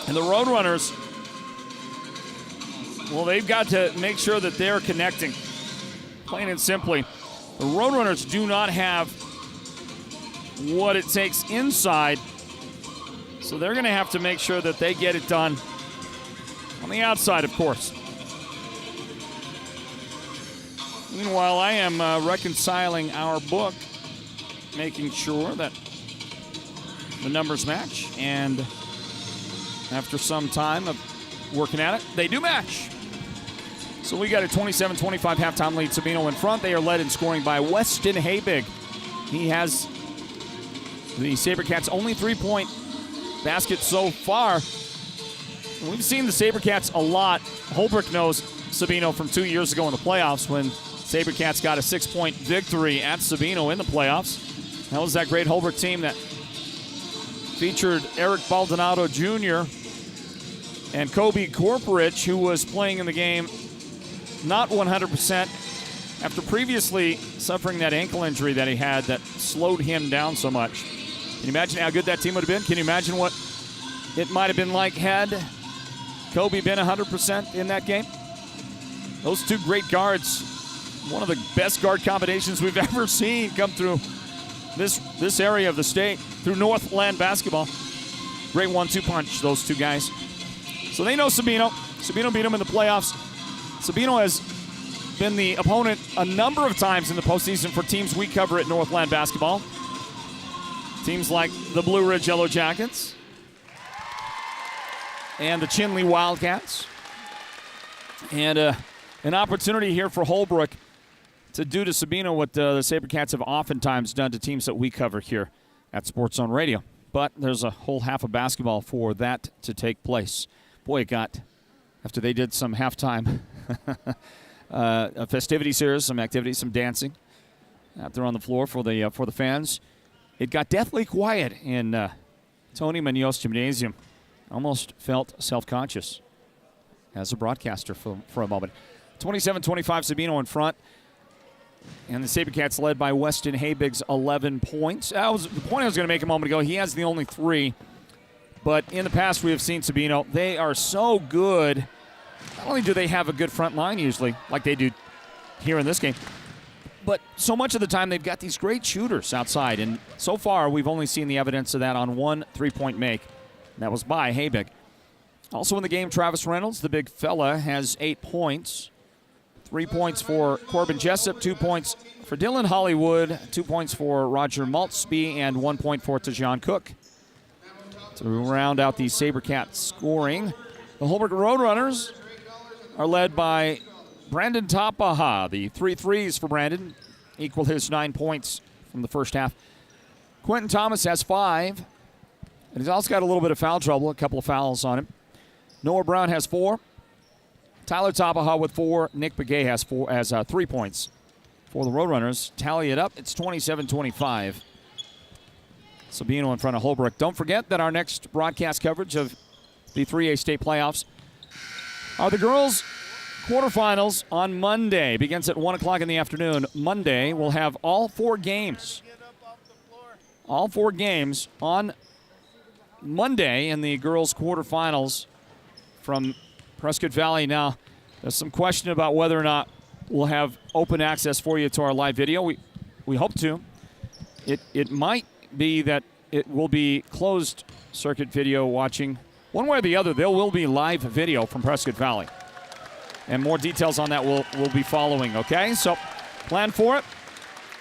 And the Roadrunners, well, they've got to make sure that they're connecting. Plain and simply, the Roadrunners do not have what it takes inside, so they're going to have to make sure that they get it done on the outside, of course. Meanwhile, I am reconciling our book, making sure that the numbers match, and after some time of working at it, they do match. So we got a 27-25 halftime lead. Sabino in front. They are led in scoring by Weston Habig. He has the Sabercats' only three-point basket so far. We've seen the Sabercats a lot. Holbrook knows Sabino from 2 years ago in the playoffs when Sabercats got a 6-point victory at Sabino in the playoffs. That was that great Holbrook team that featured Eric Baldonado Jr. And Kobe Korporich, who was playing in the game not 100% after previously suffering that ankle injury that he had that slowed him down so much. Can you imagine how good that team would have been? Can you imagine what it might have been like had Kobe been 100% in that game? Those two great guards, one of the best guard combinations we've ever seen come through this area of the state, through Northland basketball. Great 1-2 punch, those two guys. So they know Sabino. Sabino beat them in the playoffs. Sabino has been the opponent a number of times in the postseason for teams we cover at Northland basketball. Teams like the Blue Ridge Yellow Jackets and the Chinley Wildcats. And an opportunity here for Holbrook to do to Sabino what the Sabercats have oftentimes done to teams that we cover here at Sports Zone Radio. But there's a whole half of basketball for that to take place. Boy, it got, after they did some halftime festivities here, some activities, some dancing out there on the floor for the fans, it got deathly quiet in Tony Munoz Gymnasium. Almost felt self-conscious as a broadcaster for a moment. 27-25, Sabino in front. And the Sabercats led by Weston Habig's 11 points. That was the point I was going to make a moment ago. He has the only 3. But in the past, we have seen Sabino. They are so good. Not only do they have a good front line usually, like they do here in this game, but so much of the time they've got these great shooters outside. And so far, we've only seen the evidence of that on one 3-point make. And that was by Habig. Also in the game, Travis Reynolds, the big fella, has 8 points. 3 points for Corbin Jessup, 2 points for Dylan Hollywood, 2 points for Roger Maltzby, and 1 point for Tajon Cook. To round out the Sabercats scoring, the Holbrook Roadrunners are led by Brandon Tapaha. The 3 threes for Brandon equal his 9 points from the first half. Quentin Thomas has 5, and he's also got a little bit of foul trouble, a couple of fouls on him. Noah Brown has 4. Tyler Tapaha with 4. Nick Begay has 3 points for the Roadrunners. Tally it up. It's 27-25. Sabino in front of Holbrook. Don't forget that our next broadcast coverage of the 3A state playoffs are the girls' quarterfinals on Monday. Begins at 1 o'clock in the afternoon. Monday, we'll have all 4 games. All 4 games on Monday in the girls' quarterfinals from Prescott Valley. Now, there's some question about whether or not we'll have open access for you to our live video. We hope to. It might be that it will be closed circuit video watching. One way or the other, there will be live video from Prescott Valley. And more details on that will be following, okay? So plan for it.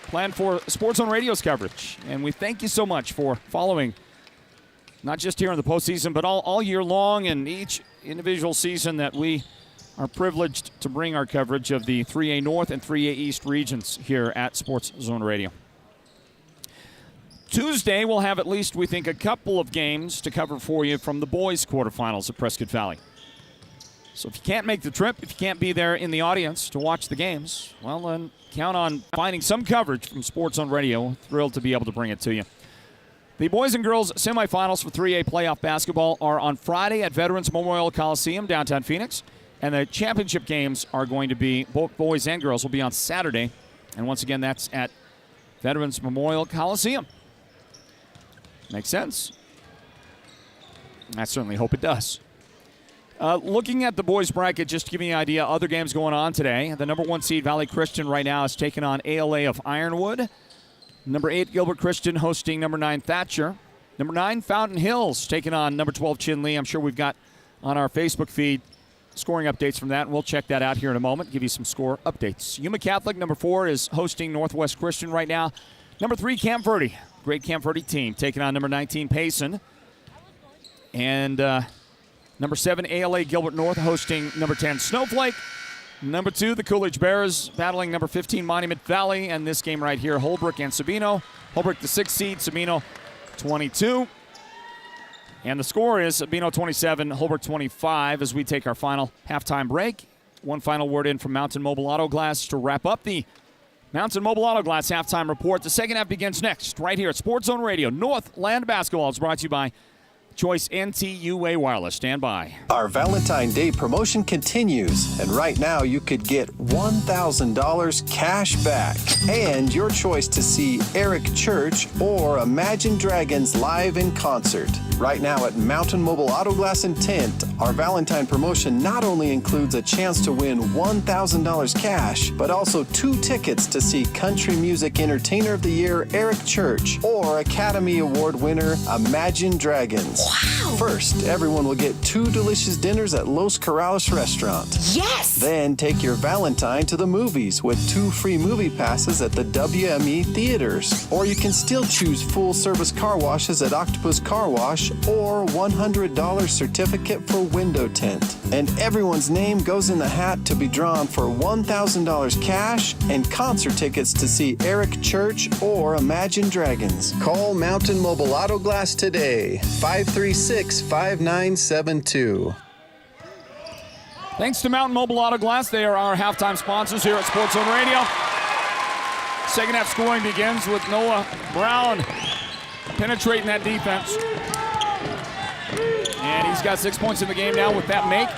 Plan for Sports Zone Radio's coverage. And we thank you so much for following, not just here in the postseason, but all year long and each individual season that we are privileged to bring our coverage of the 3A North and 3A East regions here at Sports Zone Radio. Tuesday, we'll have at least, we think, a couple of games to cover for you from the boys' quarterfinals at Prescott Valley. So if you can't make the trip, if you can't be there in the audience to watch the games, well, then count on finding some coverage from Sports Zone Radio. Thrilled to be able to bring it to you. The boys and girls semifinals for 3A playoff basketball are on Friday at Veterans Memorial Coliseum, downtown Phoenix. And the championship games are going to be, both boys and girls will be on Saturday. And once again, that's at Veterans Memorial Coliseum. Makes sense? I certainly hope it does. Looking at the boys' bracket, just to give you an idea, other games going on today. The number 1 seed, Valley Christian, right now is taking on ALA of Ironwood. Number 8, Gilbert Christian, hosting number 9, Thatcher. Number 9, Fountain Hills, taking on number 12, Chinley. I'm sure we've got on our Facebook feed scoring updates from that, and we'll check that out here in a moment, give you some score updates. Yuma Catholic, number 4, is hosting Northwest Christian right now. Number 3, Camp Verde. Great Camp Verde team, taking on number 19, Payson. And number 7, ALA Gilbert North, hosting number 10, Snowflake. Number 2, the Coolidge Bears, battling number 15, Monument Valley. And this game right here, Holbrook and Sabino. Holbrook, the 6th seed, Sabino, 22. And the score is Sabino 27, Holbrook 25 as we take our final halftime break. One final word in from Mountain Mobile Auto Glass to wrap up the Mountain Mobile Auto Glass halftime report. The second half begins next, right here at Sports Zone Radio. Northland Basketball is brought to you by Choice NTUA Wireless. Stand by. Our Valentine Day promotion continues, and right now you could get $1,000 cash back and your choice to see Eric Church or Imagine Dragons live in concert. Right now at Mountain Mobile Auto Glass and Tint, our Valentine promotion not only includes a chance to win $1,000 cash, but also 2 tickets to see Country Music Entertainer of the Year Eric Church or Academy Award winner Imagine Dragons. Wow! First, everyone will get 2 delicious dinners at Los Corrales Restaurant. Yes! Then take your Valentine to the movies with 2 free movie passes at the WME theaters. Or you can still choose full-service car washes at Octopus Car Wash or $100 certificate for window tint. And everyone's name goes in the hat to be drawn for $1,000 cash and concert tickets to see Eric Church or Imagine Dragons. Call Mountain Mobile Auto Glass today, 536-5972. Thanks to Mountain Mobile Auto Glass. They are our halftime sponsors here at Sports Zone Radio. Second half scoring begins with Noah Brown penetrating that defense. And he's got 6 points in the game now with that make.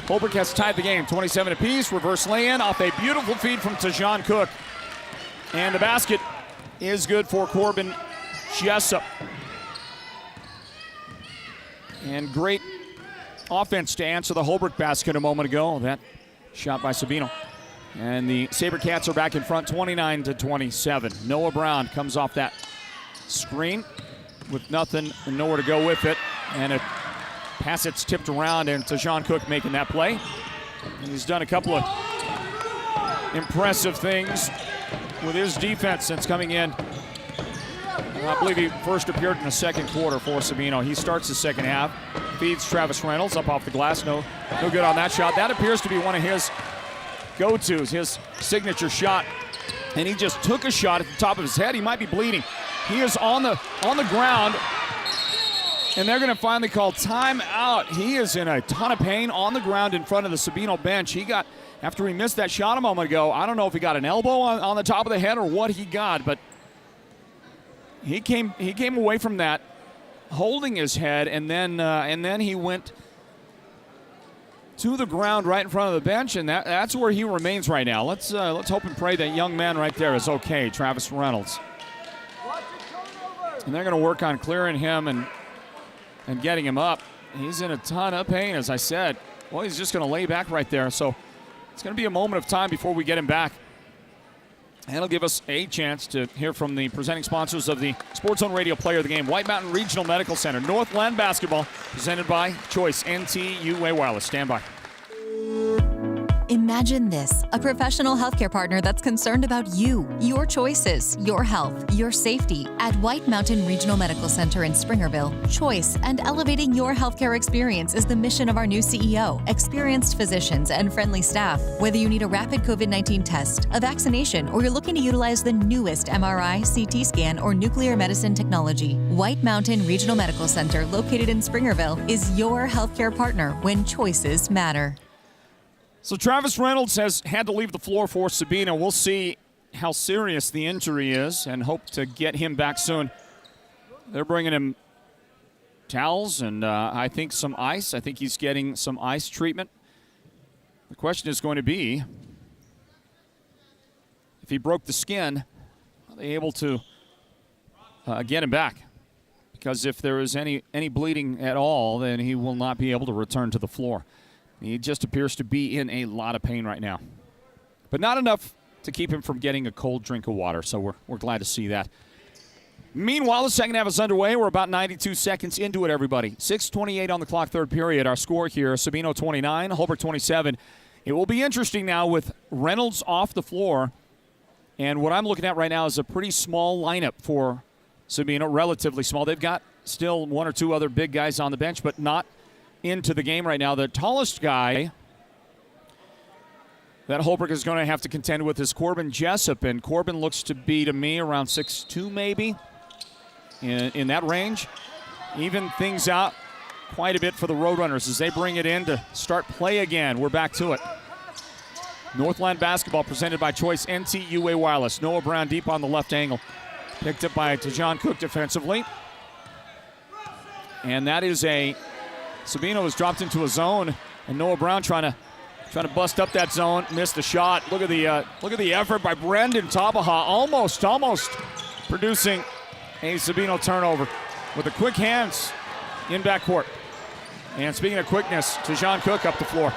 Holbrook has tied the game, 27 apiece. Reverse lay-in off a beautiful feed from Tajon Cook. And the basket is good for Corbin Jessup. And great offense to answer the Holbrook basket a moment ago. That shot by Sabino. And the Sabercats are back in front, 29-27. Noah Brown comes off that screen with nothing and nowhere to go with it. And a pass that's tipped around, and Tajon Cook making that play. And he's done a couple of impressive things with his defense since coming in. I believe he first appeared in the second quarter for Sabino. He starts the second half, feeds Travis Reynolds up off the glass. No good on that shot. That appears to be one of his go-tos, his signature shot. And he just took a shot at the top of his head. He might be bleeding. He is on the ground, and they're going to finally call timeout. He is in a ton of pain on the ground in front of the Sabino bench. He got, after he missed that shot a moment ago, I don't know if he got an elbow on the top of the head or what he got, but he came away from that holding his head, and then he went to the ground right in front of the bench, and that's where he remains right now. Let's hope and pray that young man right there is okay, Travis Reynolds. And they're going to work on clearing him and getting him up. He's in a ton of pain, as I said. Well, he's just going to lay back right there, so it's going to be a moment of time before we get him back. And it'll give us a chance to hear from the presenting sponsors of the Sports Zone Radio Player of the Game, White Mountain Regional Medical Center, Northland Basketball, presented by Choice NTUA Wireless. Stand by. Imagine this, a professional healthcare partner that's concerned about you, your choices, your health, your safety. At White Mountain Regional Medical Center in Springerville, choice and elevating your healthcare experience is the mission of our new CEO. Experienced physicians and friendly staff. Whether you need a rapid COVID-19 test, a vaccination, or you're looking to utilize the newest MRI, CT scan, or nuclear medicine technology, White Mountain Regional Medical Center, located in Springerville, is your healthcare partner when choices matter. So Travis Reynolds has had to leave the floor for Sabino. We'll see how serious the injury is and hope to get him back soon. They're bringing him towels and I think some ice. I think he's getting some ice treatment. The question is going to be, if he broke the skin, are they able to get him back? Because if there is any bleeding at all, then he will not be able to return to the floor. He just appears to be in a lot of pain right now. But not enough to keep him from getting a cold drink of water, so we're glad to see that. Meanwhile, the second half is underway. We're about 92 seconds into it, everybody. 6:28 on the clock, third period. Our score here, Sabino 29, Holbrook 27. It will be interesting now with Reynolds off the floor. And what I'm looking at right now is a pretty small lineup for Sabino, relatively small. They've got still one or two other big guys on the bench, but not into the game right now. The tallest guy that Holbrook is going to have to contend with is Corbin Jessup, and Corbin looks to be, to me, around 6'2", maybe, in that range. Even things out quite a bit for the Roadrunners as they bring it in to start play again. We're back to it. Northland basketball presented by Choice NTUA Wireless. Noah Brown deep on the left angle. Picked up by Tajon Cook defensively. And that is Sabino was dropped into a zone, and Noah Brown trying to bust up that zone, missed the shot. Look at the effort by Brendan Tapaha, almost producing a Sabino turnover with the quick hands in backcourt. And speaking of quickness, Tajon Cook up the floor.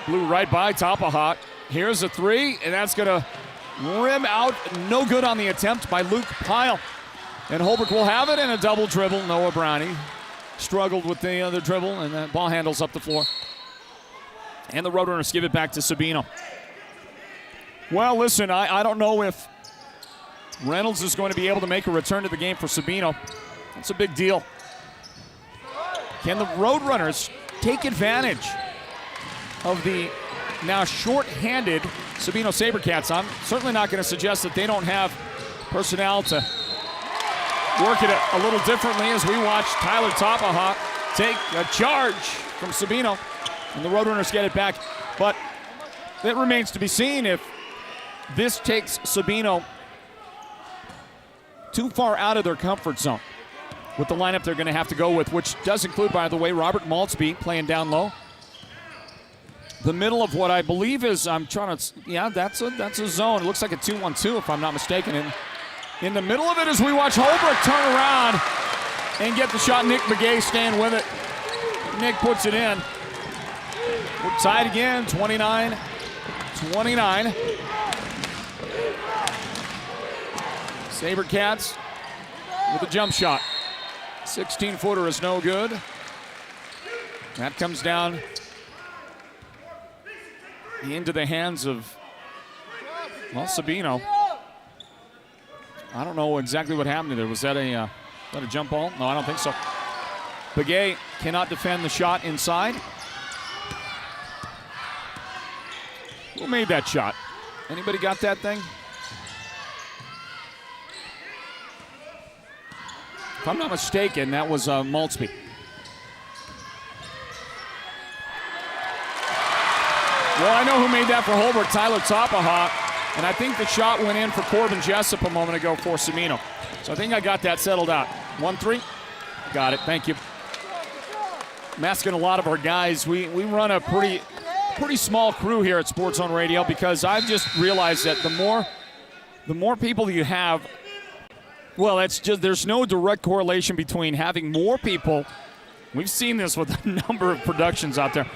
Blew right by Tapaha. Here's a three, and that's going to rim out. No good on the attempt by Luke Pyle. And Holbrook will have it in a double dribble. Noah Brownie struggled with the other dribble, and that ball handles up the floor. And the Roadrunners give it back to Sabino. Well, listen, I don't know if Reynolds is going to be able to make a return to the game for Sabino. That's a big deal. Can the Roadrunners take advantage of the now short-handed Sabino Sabercats? I'm certainly not going to suggest that they don't have personnel to work it a little differently as we watch Tyler Tapaha take a charge from Sabino, and the Roadrunners get it back. But it remains to be seen if this takes Sabino too far out of their comfort zone with the lineup they're going to have to go with, which does include, by the way, Robert Maltzby playing down low. The middle of what I believe is, that's a zone. It looks like a 2-1-2 if I'm not mistaken. And in the middle of it as we watch Holbrook turn around and get the shot. Nick Begay staying with it. Nick puts it in. We're tied again, 29-29. Sabercats with a jump shot. 16-footer is no good. That comes down into the hands of, Sabino. I don't know exactly what happened there. Was that a jump ball? No, I don't think so. Begay cannot defend the shot inside. Who made that shot? Anybody got that thing? If I'm not mistaken, that was Maltzby. Well, I know who made that for Holbrook, Tyler Tapaha. And I think the shot went in for Corbin Jessup a moment ago for Sabino. So I think I got that settled out. 1-3. Got it. Thank you. I'm asking a lot of our guys. We run a pretty small crew here at Sports Zone Radio because I've just realized that the more people you have, well, there's no direct correlation between having more people. We've seen this with a number of productions out there.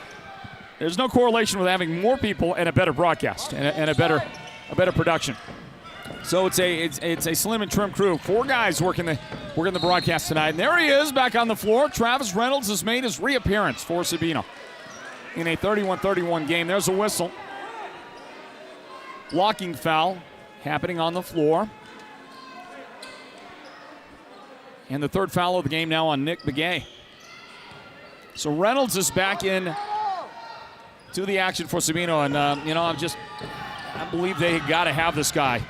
There's no correlation with having more people and a better broadcast and a better production. So it's a slim and trim crew. 4 guys working the broadcast tonight. And there he is back on the floor. Travis Reynolds has made his reappearance for Sabino in a 31-31 game. There's a whistle. Blocking foul happening on the floor. And the third foul of the game now on Nick Begay. So Reynolds is back in to the action for Sabino. And, I believe they got to have this guy.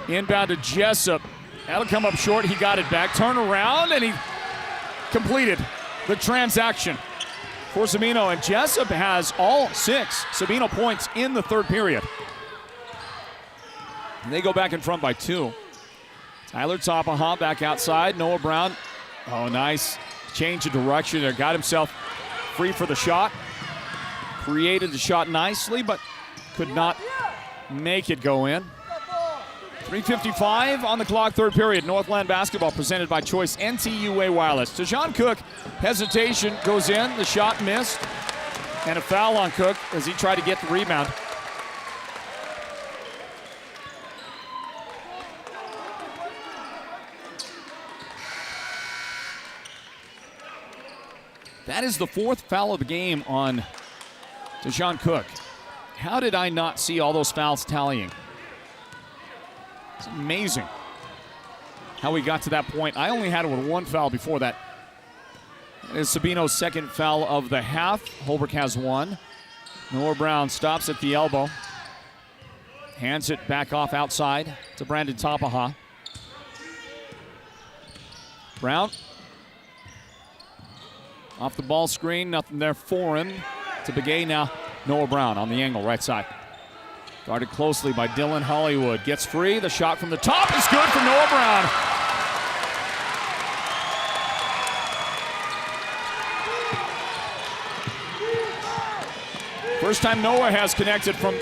Inbound to Jessup. That'll come up short. He got it back. Turn around, and he completed the transaction for Sabino. And Jessup has all 6 Sabino points in the third period. And they go back in front by 2. Tyler Tapaha back outside. Noah Brown. Oh, nice change of direction there. Got himself free for the shot. Created the shot nicely, but could not make it go in. 3:55 on the clock, third period. Northland basketball presented by Choice NTUA Wireless. Tajon Cook, hesitation, goes in. The shot missed. And a foul on Cook as he tried to get the rebound. That is the 4th foul of the game on Tajon Cook. How did I not see all those fouls tallying? It's amazing how we got to that point. I only had it with 1 foul before that. It is Sabino's 2nd foul of the half. Holbrook has 1. Noah Brown stops at the elbow. Hands it back off outside to Brandon Tapaha. Brown. Off the ball screen, nothing there for him. To Begay now. Noah Brown on the angle, right side. Guarded closely by Dylan Hollywood. Gets free. The shot from the top is good for Noah Brown. First time Noah has connected from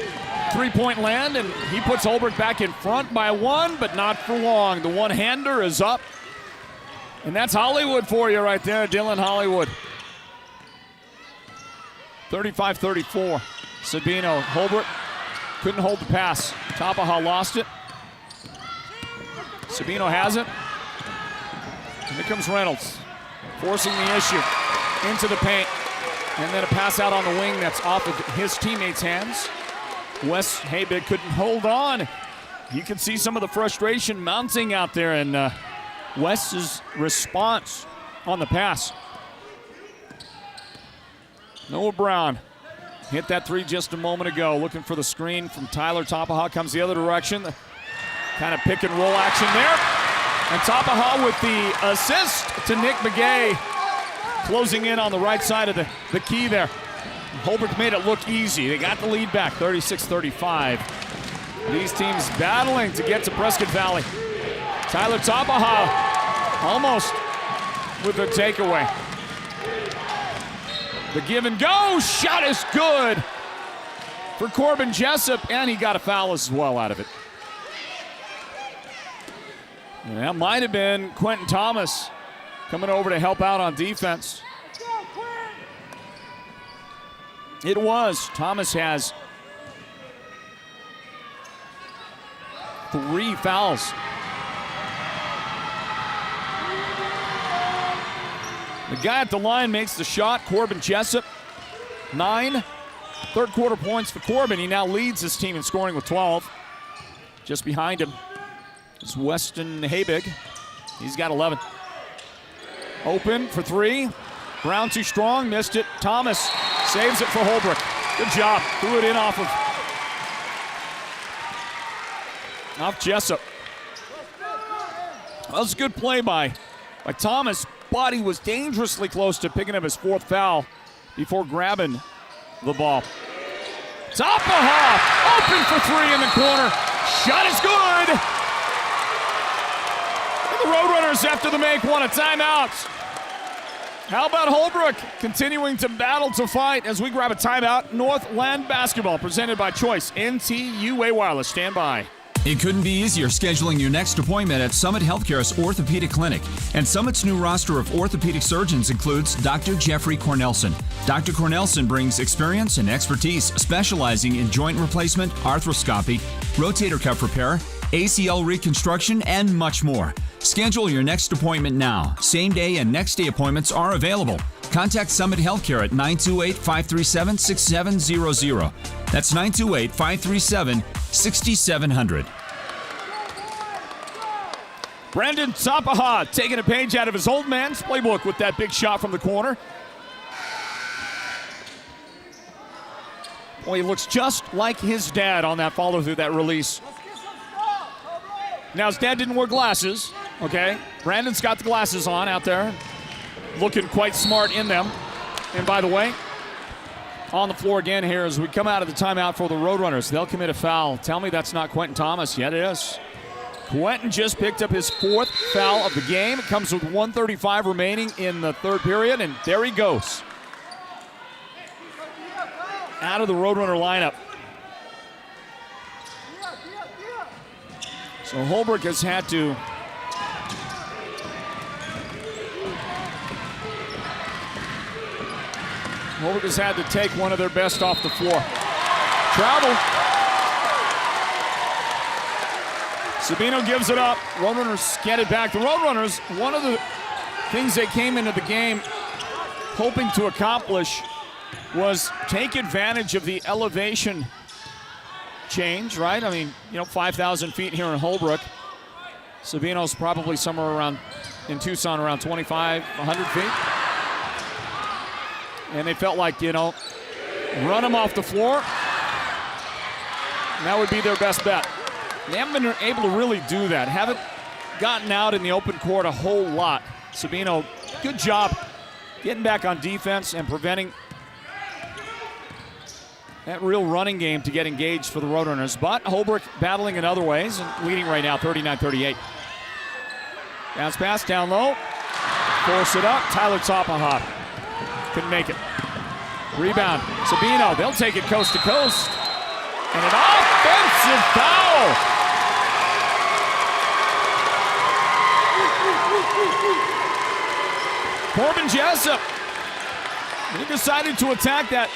three-point land, and he puts Holbrook back in front by one, but not for long. The one-hander is up. And that's Hollywood for you right there, Dylan Hollywood. 35-34. Sabino, Holbrook couldn't hold the pass. Tapaha lost it. Sabino has it. And here comes Reynolds, forcing the issue into the paint. And then a pass out on the wing that's off of his teammates' hands. Wes Habig couldn't hold on. You can see some of the frustration mounting out there, and Wes's response on the pass. Noah Brown hit that three just a moment ago, looking for the screen from Tyler Tapaha. Comes the other direction. Kind of pick and roll action there. And Tapaha with the assist to Nick Begay, closing in on the right side of the key there. Holbrook made it look easy. They got the lead back, 36-35. These teams battling to get to Prescott Valley. Tyler Tapaha almost with a takeaway. The give and go shot is good for Corbin Jessup, and he got a foul as well out of it. And that might have been Quentin Thomas coming over to help out on defense. It was. Thomas has 3 fouls. The guy at the line makes the shot, Corbin Jessup. 9 third-quarter points for Corbin. He now leads his team in scoring with 12. Just behind him is Weston Habig. He's got 11. Open for 3. Brown too strong, missed it. Thomas saves it for Holbrook. Good job. Threw it in off Jessup. That was a good play by Thomas, but he was dangerously close to picking up his 4th foul before grabbing the ball. Tapaha open for 3 in the corner. Shot is good. And the Roadrunners, after the make, want a timeout. How about Holbrook continuing to battle to fight as we grab a timeout? Northland basketball presented by Choice NTUA Wireless. Stand by. It couldn't be easier scheduling your next appointment at Summit Healthcare's Orthopedic Clinic. And Summit's new roster of orthopedic surgeons includes Dr. Jeffrey Cornelson. Dr. Cornelson brings experience and expertise specializing in joint replacement, arthroscopy, rotator cuff repair, ACL reconstruction, and much more. Schedule your next appointment now. Same day and next day appointments are available. Contact Summit Healthcare at 928-537-6700. That's 928-537-6700. Brandon Tapaha taking a page out of his old man's playbook with that big shot from the corner. Boy, he looks just like his dad on that follow-through, that release. Now, his dad didn't wear glasses, okay? Brandon's got the glasses on out there, looking quite smart in them. And by the way, on the floor again here as we come out of the timeout for the Roadrunners. They'll commit a foul. Tell me that's not Quentin Thomas. Yet it is. Quentin just picked up his 4th foul of the game. It comes with 1:35 remaining in the 3rd period, and there he goes. Out of the Roadrunner lineup. So Holbrook has had to take one of their best off the floor. Travel. Sabino gives it up. Roadrunners get it back. The Roadrunners, one of the things they came into the game hoping to accomplish was take advantage of the elevation change, right? I mean, 5,000 feet here in Holbrook. Sabino's probably somewhere around, in Tucson, around 2,500 feet. And they felt like, run them off the floor. And that would be their best bet. They haven't been able to really do that. Haven't gotten out in the open court a whole lot. Sabino, good job getting back on defense and preventing that real running game to get engaged for the Roadrunners. But Holbrook battling in other ways and leading right now 39-38. Bounce pass down low. Force it up. Tyler Tapaha couldn't make it. Rebound, Sabino, they'll take it coast to coast. And an offensive foul. Corbin Jessup, he decided to attack that.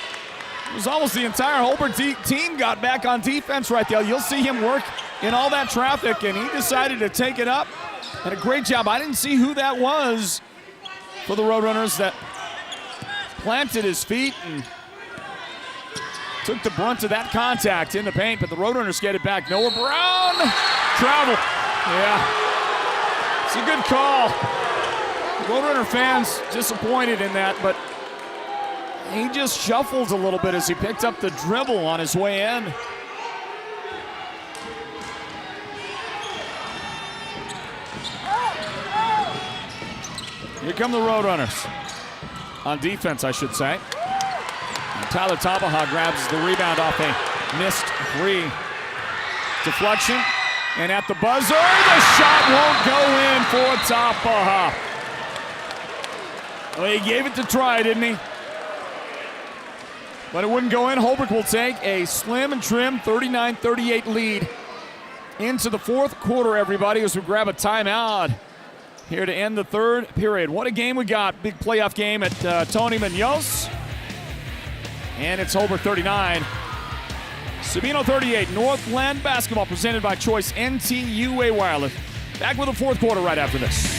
It was almost the entire Holbrook team got back on defense right there. You'll see him work in all that traffic, and he decided to take it up. And a great job. I didn't see who that was for the Roadrunners that planted his feet and took the brunt of that contact in the paint, but the Roadrunners get it back. Noah Brown, travel. Yeah, it's a good call. Roadrunner fans disappointed in that, but he just shuffled a little bit as he picked up the dribble on his way in. Here come the Roadrunners. On defense, I should say. And Tyler Tabaha grabs the rebound off a missed free deflection. And at the buzzer, the shot won't go in for Tabaha. Well, he gave it to try, didn't he? But it wouldn't go in. Holbrook will take a slim and trim 39-38 lead into the fourth quarter, everybody, as we grab a timeout here to end the third period. What a game we got. Big playoff game at Tony Munoz. And it's Holbrook 39. Sabino 38. Northland basketball presented by Choice NTUA Wireless. Back with the fourth quarter right after this.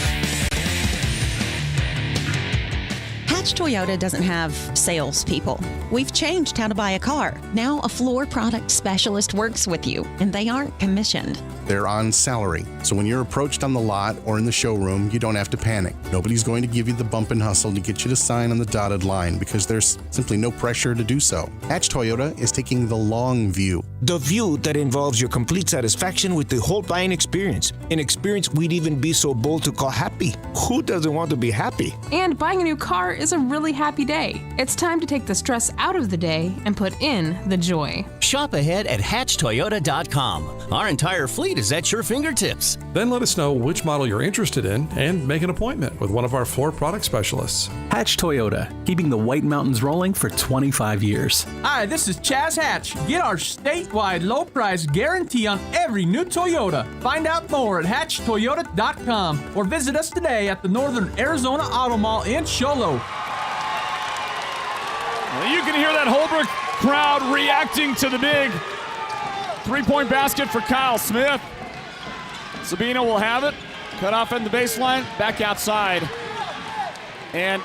Hatch Toyota doesn't have salespeople. We've changed how to buy a car. Now a floor product specialist works with you, and they aren't commissioned. They're on salary, so when you're approached on the lot or in the showroom, you don't have to panic. Nobody's going to give you the bump and hustle to get you to sign on the dotted line because there's simply no pressure to do so. Hatch Toyota is taking the long view. The view that involves your complete satisfaction with the whole buying experience. An experience we'd even be so bold to call happy. Who doesn't want to be happy? And buying a new car is a really happy day. It's time to take the stress out of the day and put in the joy. Shop ahead at hatchtoyota.com. Our entire fleet is at your fingertips. Then let us know which model you're interested in and make an appointment with one of our floor product specialists. Hatch Toyota, keeping the White Mountains rolling for 25 years. Hi, this is Chaz Hatch. Get our statewide low price guarantee on every new Toyota. Find out more at hatchtoyota.com or visit us today at the Northern Arizona Auto Mall in Show Low. Well, you can hear that Holbrook crowd reacting to the big three-point basket for Kyle Smith. Sabino will have it. Cut off in the baseline, back outside. And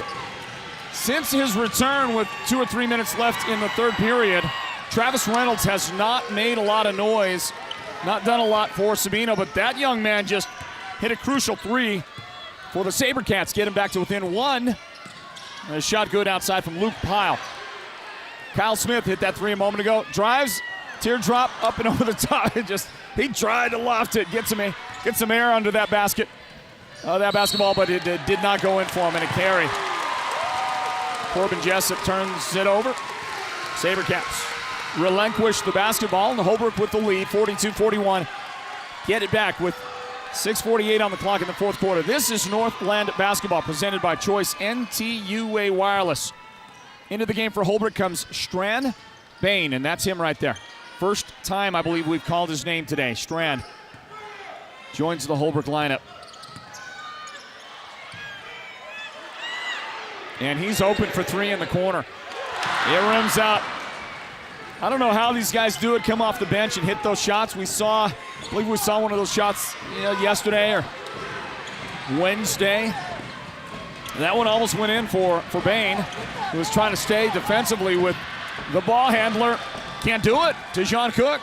since his return with 2 or 3 minutes left in the third period, Travis Reynolds has not made a lot of noise, not done a lot for Sabino, but that young man just hit a crucial three for the Sabercats, get him back to within one. And a shot good outside from Luke Pyle. Kyle Smith hit that three a moment ago. Drives, teardrop up and over the top. He tried to loft it, get some air under that basket, that basketball, but it did not go in for him, and a carry. Corbin Jessup turns it over. Sabercats relinquish the basketball, and Holbrook with the lead, 42-41. Get it back with 6:48 on the clock in the fourth quarter. This is Northland basketball presented by Choice NTUA Wireless. Into the game for Holbrook comes Strand Bain, and that's him right there. First time I believe we've called his name today. Strand joins the Holbrook lineup. And he's open for three in the corner. It rims out. I don't know how these guys do it, come off the bench and hit those shots. I believe we saw one of those shots yesterday or Wednesday. That one almost went in for Bain, who was trying to stay defensively with the ball handler. Can't do it. Tejon Cook.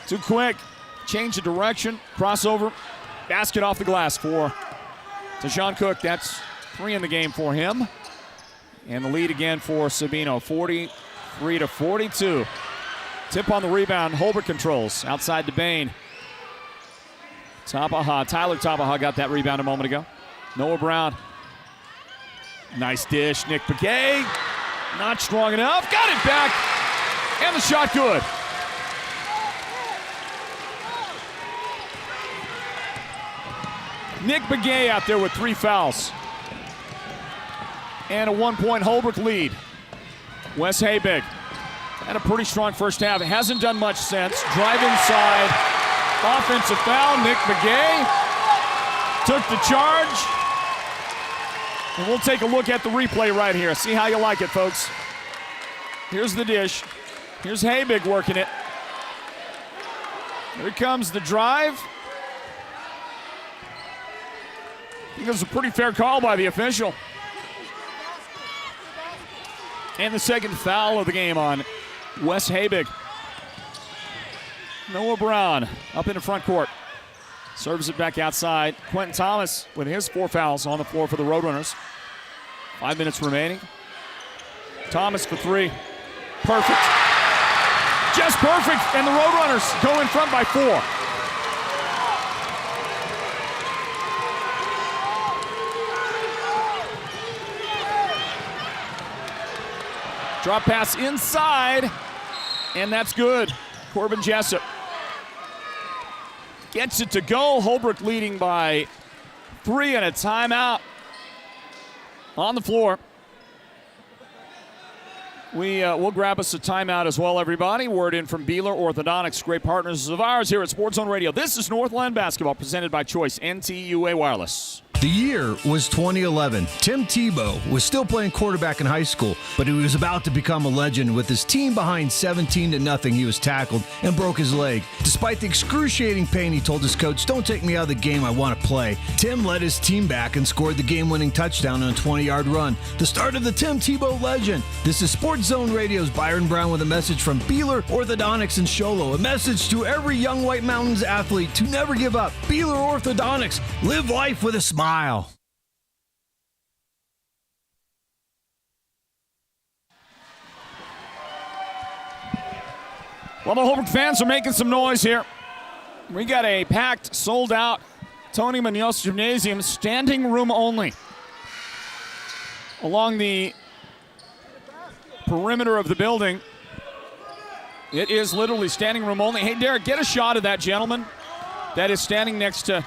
Too quick. Change of direction. Crossover. Basket off the glass for Tejon Cook. That's 3 in the game for him. And the lead again for Sabino. 43-42. Tip on the rebound. Holbrook controls. Outside to Bain. Tabaha. Tyler Tabaha got that rebound a moment ago. Noah Brown. Nice dish. Nick Begay. Not strong enough. Got it back. And the shot good. Nick Begay out there with 3 fouls. And a 1-point Holbrook lead. Wes Habig had a pretty strong first half. It hasn't done much since. Drive inside. Offensive foul. Nick McGay took the charge. And we'll take a look at the replay right here. See how you like it, folks. Here's the dish. Here's Habig working it. Here comes the drive. I think it was a pretty fair call by the official. And the second foul of the game on Wes Habig. Noah Brown up in the front court. Serves it back outside. Quentin Thomas with his 4 fouls on the floor for the Roadrunners. 5 minutes remaining. Thomas for 3. Perfect. Just perfect. And the Roadrunners go in front by 4. Drop pass inside. And that's good. Corbin Jessup gets it to go. Holbrook leading by 3 and a timeout on the floor. We'll grab us a timeout as well, everybody. Word in from Beeler Orthodontics, great partners of ours here at Sports Zone Radio. This is Northland Basketball presented by Choice NTUA Wireless. The year was 2011. Tim Tebow was still playing quarterback in high school, but he was about to become a legend. With his team behind 17-0, he was tackled and broke his leg. Despite the excruciating pain, he told his coach, "Don't take me out of the game, I want to play." Tim led his team back and scored the game-winning touchdown on a 20-yard run. The start of the Tim Tebow legend. This is Sports Zone Radio's Byron Brown with a message from Beeler Orthodontics in Sholo. A message to every young White Mountains athlete to never give up. Beeler Orthodontics. Live life with a smile. Well, the Holbrook fans are making some noise here. We got a packed, sold-out Tony Munoz Gymnasium, standing room only. Along the perimeter of the building, it is literally standing room only. Hey, Derek, get a shot of that gentleman that is standing next to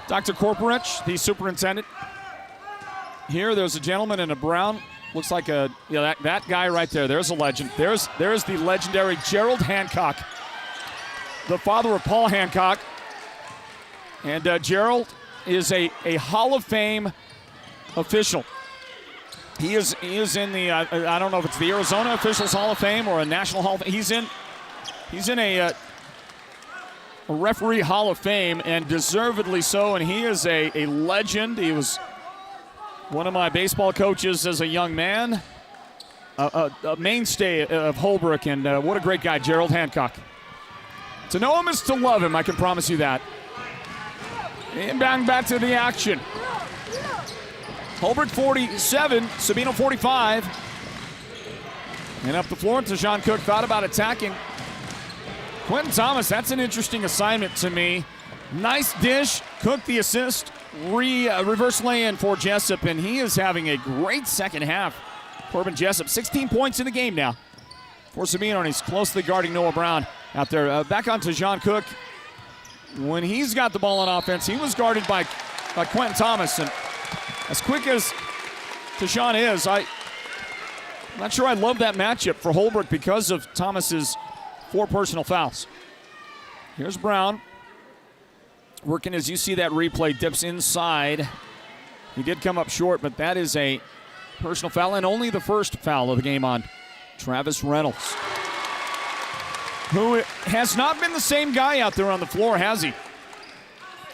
Dr. Korporich, the superintendent. Here, there's a gentleman in a brown. Looks like that guy right there. There's a legend. There's the legendary Gerald Hancock, the father of Paul Hancock. And Gerald is a Hall of Fame official. He is in the I don't know if it's the Arizona Officials Hall of Fame or a National Hall of Fame. He's in a referee Hall of Fame, and deservedly so, and he is a legend. He was one of my baseball coaches as a young man, a mainstay of Holbrook, and what a great guy, Gerald Hancock. To know him is to love him, I can promise you that. Inbound back to the action. Holbrook 47, Sabino 45. And up the floor, Tajon Cook thought about attacking. Quentin Thomas, that's an interesting assignment to me. Nice dish, Cook the assist, reverse lay-in for Jessup, and he is having a great second half. Corbin Jessup, 16 points in the game now for Sabino, and he's closely guarding Noah Brown out there. Back on Tajon Cook. When he's got the ball on offense, he was guarded by Quentin Thomas, and as quick as Tajon is, I'm not sure I love that matchup for Holbrook because of Thomas's 4 personal fouls. Here's Brown. Working as you see that replay, dips inside. He did come up short, but that is a personal foul, and only the first foul of the game on Travis Reynolds, who has not been the same guy out there on the floor, has he?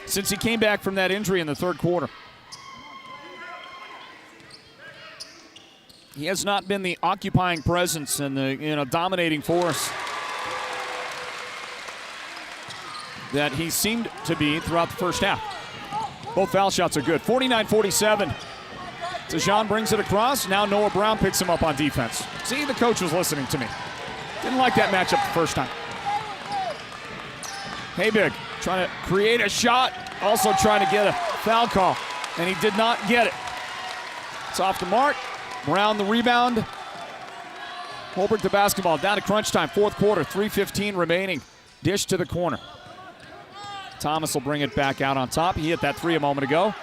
Since he came back from that injury in the third quarter. He has not been the occupying presence and the dominating force that he seemed to be throughout the first half. Both foul shots are good. 49-47. Tajon brings it across. Now Noah Brown picks him up on defense. See, the coach was listening to me. Didn't like that matchup the first time. Habig trying to create a shot, also trying to get a foul call, and he did not get it. It's off the mark. Brown the rebound. Holbrook the basketball. Down to crunch time, fourth quarter, 3:15 remaining. Dish to the corner. Thomas will bring it back out on top. He hit that 3 a moment ago.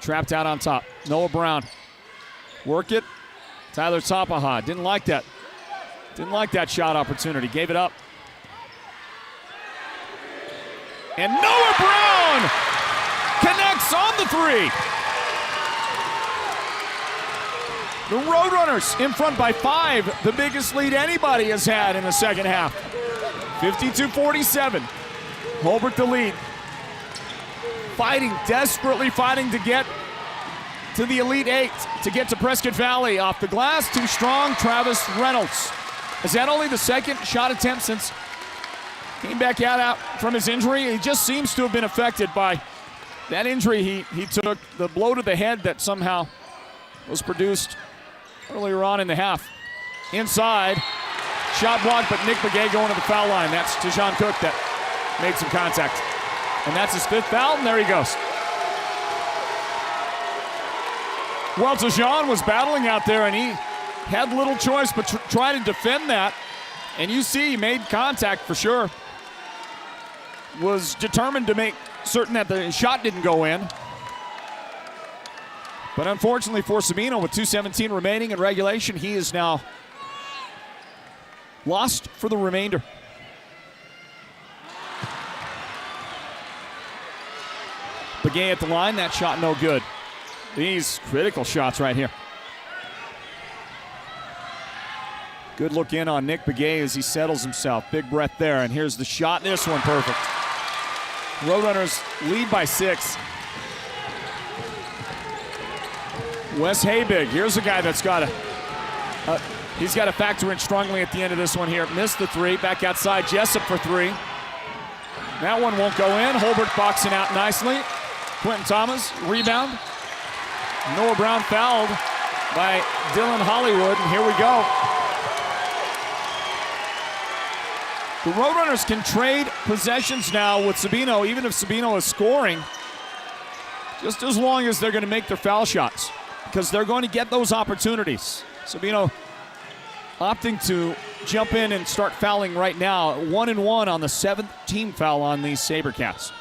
Trapped out on top. Noah Brown. Work it. Tyler Tapaha didn't like that. Didn't like that shot opportunity. Gave it up. And Noah Brown connects on the three. The Roadrunners in front by 5, the biggest lead anybody has had in the second half. 52-47. Holbrook the lead. Fighting, desperately fighting to get to the Elite 8, to get to Prescott Valley. Off the glass, too strong, Travis Reynolds. Is that only the second shot attempt since came back out from his injury? He just seems to have been affected by that injury he took, the blow to the head that somehow was produced earlier on in the half. Inside, shot blocked, but Nick Begay going to the foul line. That's Tejan Cook that made some contact. And that's his 5th foul, and there he goes. Well, Tejan was battling out there, and he had little choice but try to defend that. And you see he made contact for sure. Was determined to make certain that the shot didn't go in. But unfortunately for Sabino, with 2:17 remaining in regulation, he is now lost for the remainder. Begay at the line, that shot no good. These critical shots right here. Good look in on Nick Begay as he settles himself. Big breath there, and here's the shot. This one perfect. Roadrunners lead by 6. Wes Habig, here's a guy that's got he's got to factor in strongly at the end of this one here. Missed the 3, back outside, Jessup for 3. That one won't go in. Holbrook boxing out nicely. Quentin Thomas, rebound. Noah Brown fouled by Dylan Hollywood, and here we go. The Roadrunners can trade possessions now with Sabino, even if Sabino is scoring, just as long as they're going to make their foul shots, because they're going to get those opportunities. Sabino opting to jump in and start fouling right now. 1-1 on the 7th team foul on these Sabercats.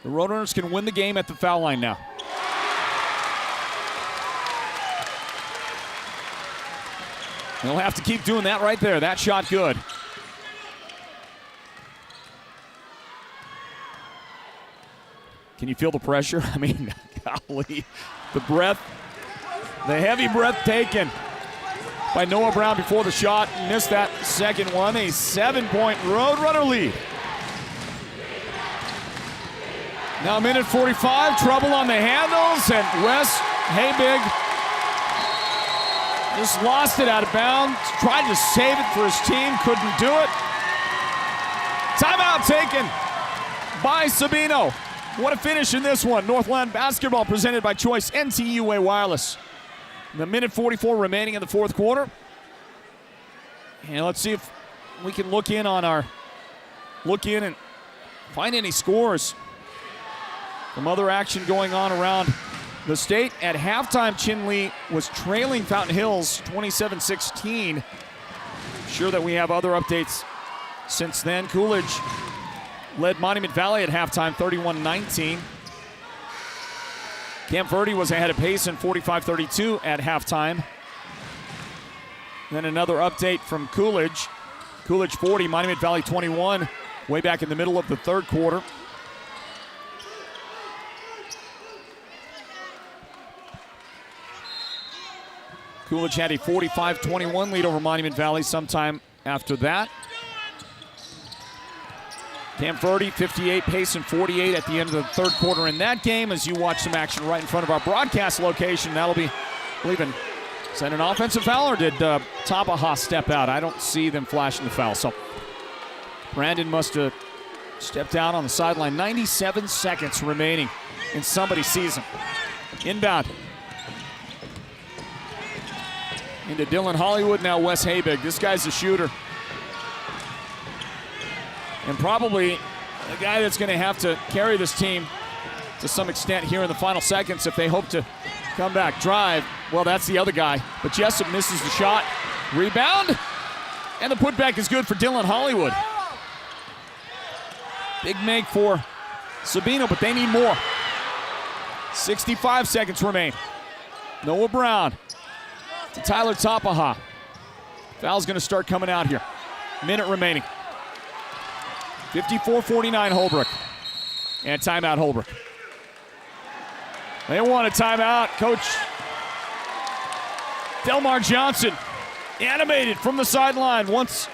The Roadrunners can win the game at the foul line now. They'll have to keep doing that right there. That shot good. Can you feel the pressure? I mean, golly. The breath, the heavy breath taken by Noah Brown before the shot. Missed that second one. A 7-point Roadrunner lead. Now a minute 45, trouble on the handles, and Wes Habig just lost it out of bounds. Tried to save it for his team, couldn't do it. Timeout taken by Sabino. What a finish in this one. Northland basketball presented by Choice NTUA Wireless. The minute 44 remaining in the 4th quarter. And let's see if we can look in and find any scores from other action going on around the state. At halftime, Chinle was trailing Fountain Hills 27-16. Sure that we have other updates since then. Coolidge led Monument Valley at halftime 31-19. Camp Verde was ahead of Payson 45-32 at halftime. Then another update from Coolidge. Coolidge 40, Monument Valley 21, way back in the middle of the 3rd quarter. Coolidge had a 45-21 lead over Monument Valley sometime after that. Camp Verde 58, Payson 48 at the end of the 3rd quarter in that game. As you watch some action right in front of our broadcast location, that'll be, I believe, is that an offensive foul, or did Tapaha step out? I don't see them flashing the foul. So Brandon must have stepped out on the sideline. 97 seconds remaining in somebody's season. Inbound. Into Dylan Hollywood, now Wes Habig. This guy's a shooter. And probably the guy that's going to have to carry this team to some extent here in the final seconds if they hope to come back. Drive, well, that's the other guy. But Jessup misses the shot. Rebound, and the putback is good for Dylan Hollywood. Big make for Sabino, but they need more. 65 seconds remain. Noah Brown to Tyler Tapaha. Foul's going to start coming out here. Minute remaining. 54-49 Holbrook. And timeout Holbrook. They want a timeout. Coach Delmar Johnson, animated from the sideline, wants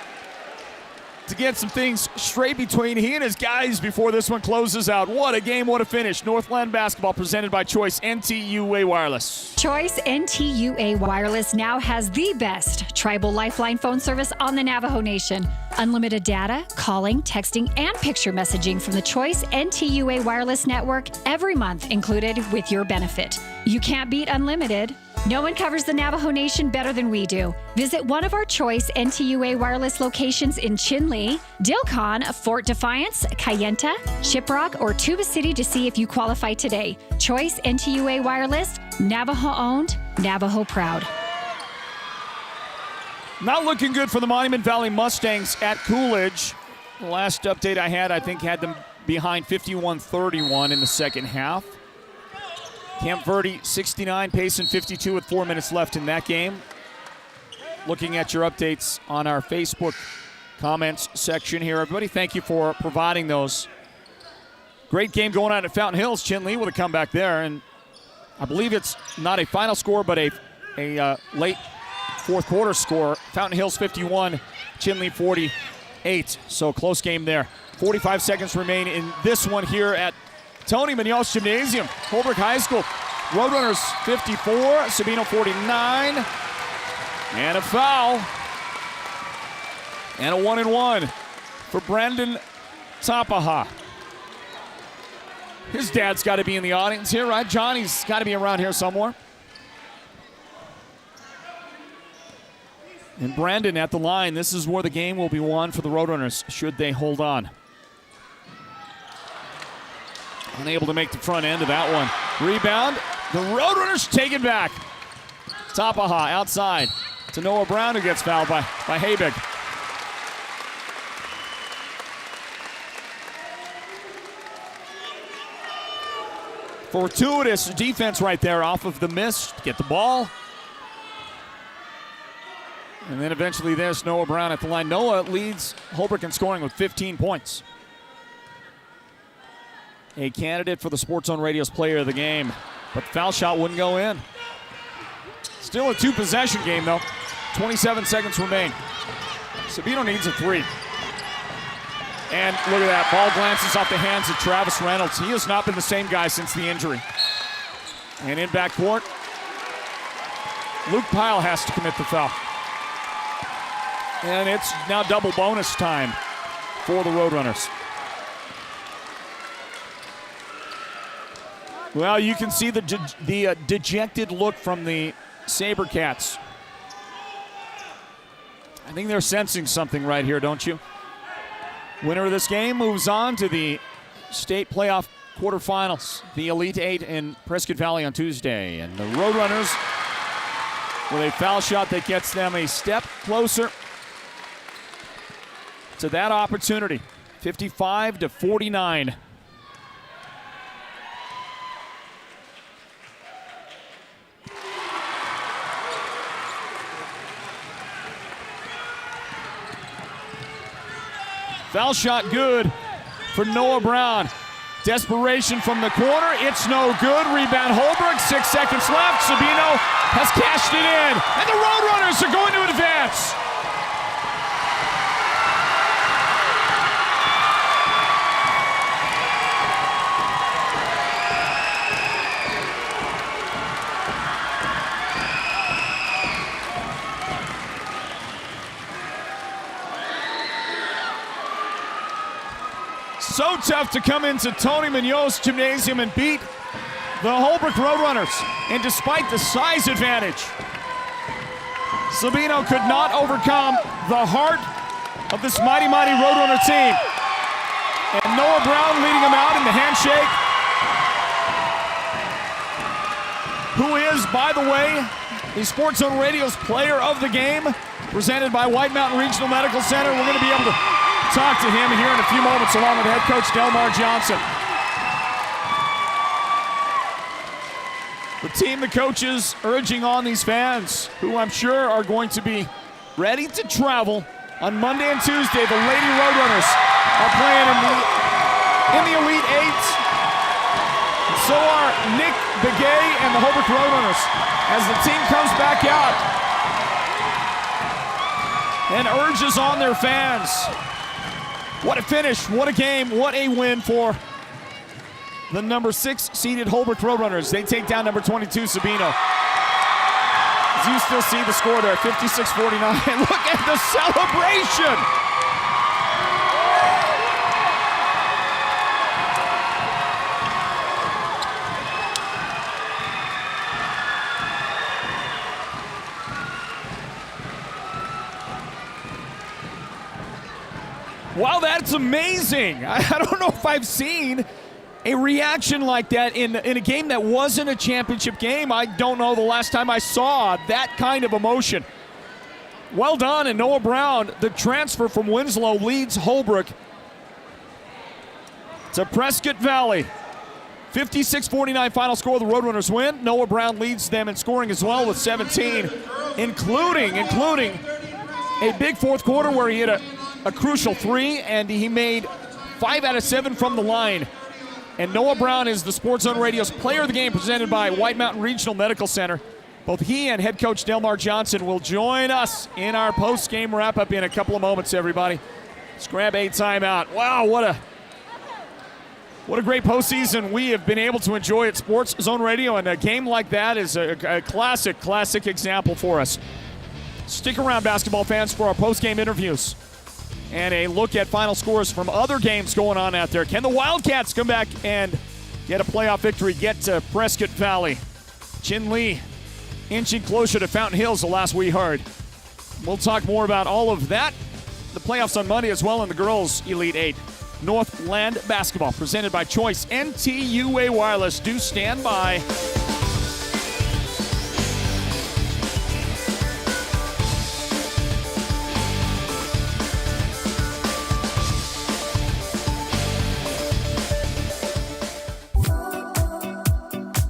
to get some things straight between he and his guys before this one closes out. What a game, what a finish. Northland basketball presented by Choice NTUA Wireless. Choice NTUA Wireless now has the best tribal lifeline phone service on the Navajo Nation. Unlimited data, calling, texting, and picture messaging from the Choice NTUA Wireless network every month included with your benefit. You can't beat unlimited. No one covers the Navajo Nation better than we do. Visit one of our Choice NTUA Wireless locations in Chinle, Dilcon, Fort Defiance, Kayenta, Shiprock, or Tuba City to see if you qualify today. Choice NTUA Wireless, Navajo owned, Navajo proud. Not looking good for the Monument Valley Mustangs at Coolidge. The last update I had them behind 51-31 in the second half. Camp Verde 69, Payson 52 with 4 minutes left in that game. Looking at your updates on our Facebook comments section here. Everybody, thank you for providing those. Great game going on at Fountain Hills. Chinle with a comeback there. And I believe it's not a final score, but a late fourth quarter score. Fountain Hills 51, Chinle 48. So close game there. 45 seconds remain in this one here at Tony Munoz Gymnasium, Holbrook High School. Roadrunners 54, Sabino 49. And a foul. And a 1-and-1 for Brandon Tapaha. His dad's got to be in the audience here, right? Johnny's got to be around here somewhere. And Brandon at the line. This is where the game will be won for the Roadrunners, should they hold on. Unable to make the front end of that one. Rebound. The Roadrunners take it back. Tapaha outside to Noah Brown, who gets fouled by Habig. Fortuitous defense right there off of the miss. Get the ball. And then eventually there's Noah Brown at the line. Noah leads Holbrook in scoring with 15 points. A candidate for the Sports Zone Radio's player of the game. But the foul shot wouldn't go in. Still a two-possession game, though. 27 seconds remain. Sabino needs a three. And look at that. Ball glances off the hands of Travis Reynolds. He has not been the same guy since the injury. And in backcourt, Luke Pyle has to commit the foul. And it's now double bonus time for the Roadrunners. Well, you can see the dejected look from the Sabercats. I think they're sensing something right here, don't you? Winner of this game moves on to the state playoff quarterfinals, the Elite Eight in Prescott Valley on Tuesday. And the Roadrunners with a foul shot that gets them a step closer to that opportunity. 55-49. Foul shot good for Noah Brown. Desperation from the corner. It's no good. Rebound Holbrook. 6 seconds left. Sabino has cashed it in. And the Roadrunners are going to advance. So tough to come into Tony Munoz Gymnasium and beat the Holbrook Roadrunners. And despite the size advantage, Sabino could not overcome the heart of this mighty Roadrunner team. And Noah Brown leading them out in the handshake. Who is, by the way, the Sports Zone Radio's player of the game, presented by White Mountain Regional Medical Center. We're going to be able to talk to him here in a few moments along with head coach Delmar Johnson. The team, the coaches, urging on these fans, who I'm sure are going to be ready to travel on Monday and Tuesday. The Lady Roadrunners are playing in the Elite Eight. So are Nick Begay and the Holbrook Roadrunners as the team comes back out and urges on their fans. What a finish, what a game, what a win for the number 6 seeded Holbrook Roadrunners. They take down number 22 Sabino. As you still see the score there, 56-49. And look at the celebration! Wow, that's amazing. I don't know if I've seen a reaction like that in a game that wasn't a championship game. I don't know the last time I saw that kind of emotion. Well done, and Noah Brown, the transfer from Winslow, leads Holbrook to Prescott Valley. 56-49 final score. The Roadrunners win. Noah Brown leads them in scoring as well with 17, including a big fourth quarter where he hit a crucial 3, and he made 5 out of 7 from the line. And Noah Brown is the Sports Zone Radio's Player of the Game, presented by White Mountain Regional Medical Center. Both he and head coach Delmar Johnson will join us in our post-game wrap-up in a couple of moments, everybody. Let's grab a timeout. Wow, what a great postseason we have been able to enjoy at Sports Zone Radio, and a game like that is a classic example for us. Stick around, basketball fans, for our post-game interviews and a look at final scores from other games going on out there. Can the Wildcats come back and get a playoff victory, get to Prescott Valley? Chin Lee inching closer to Fountain Hills the last we heard. We'll talk more about all of that, the playoffs on Monday as well, in the girls' Elite 8. Northland basketball presented by Choice NTUA Wireless. Do stand by.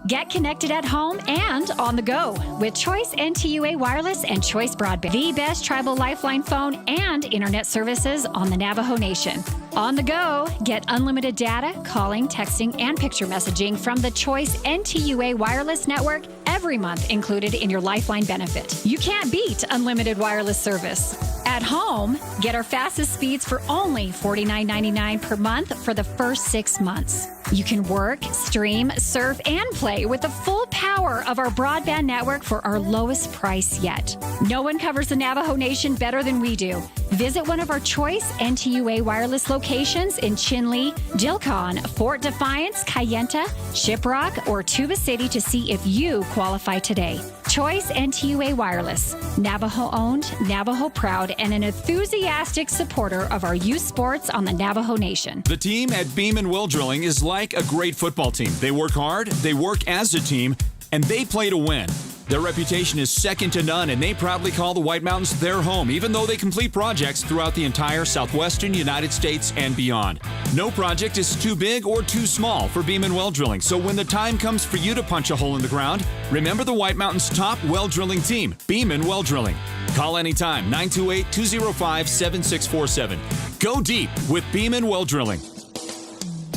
Get connected at home and on the go with Choice NTUA Wireless and Choice Broadband, the best tribal lifeline phone and internet services on the Navajo Nation. On the go, get unlimited data, calling, texting, and picture messaging from the Choice NTUA Wireless Network every month included in your lifeline benefit. You can't beat unlimited wireless service. At home, get our fastest speeds for only $49.99 per month for the first 6 months. You can work, stream, surf, and play with the full power of our broadband network for our lowest price yet. No one covers the Navajo Nation better than we do. Visit one of our Choice NTUA wireless locations in Chinle, Jilcon, Fort Defiance, Kayenta, Shiprock, or Tuba City to see if you qualify today. Choice NTUA Wireless, Navajo-owned, Navajo-proud, and an enthusiastic supporter of our youth sports on the Navajo Nation. The team at Beam & Will Drilling is like a great football team. They work hard, they work as a team, and they play to win. Their reputation is second to none, and they proudly call the White Mountains their home, even though they complete projects throughout the entire southwestern United States and beyond. No project is too big or too small for Beam & Well Drilling, so when the time comes for you to punch a hole in the ground, remember the White Mountains' top well drilling team, Beam & Well Drilling. Call anytime, 928-205-7647. Go deep with Beam & Well Drilling.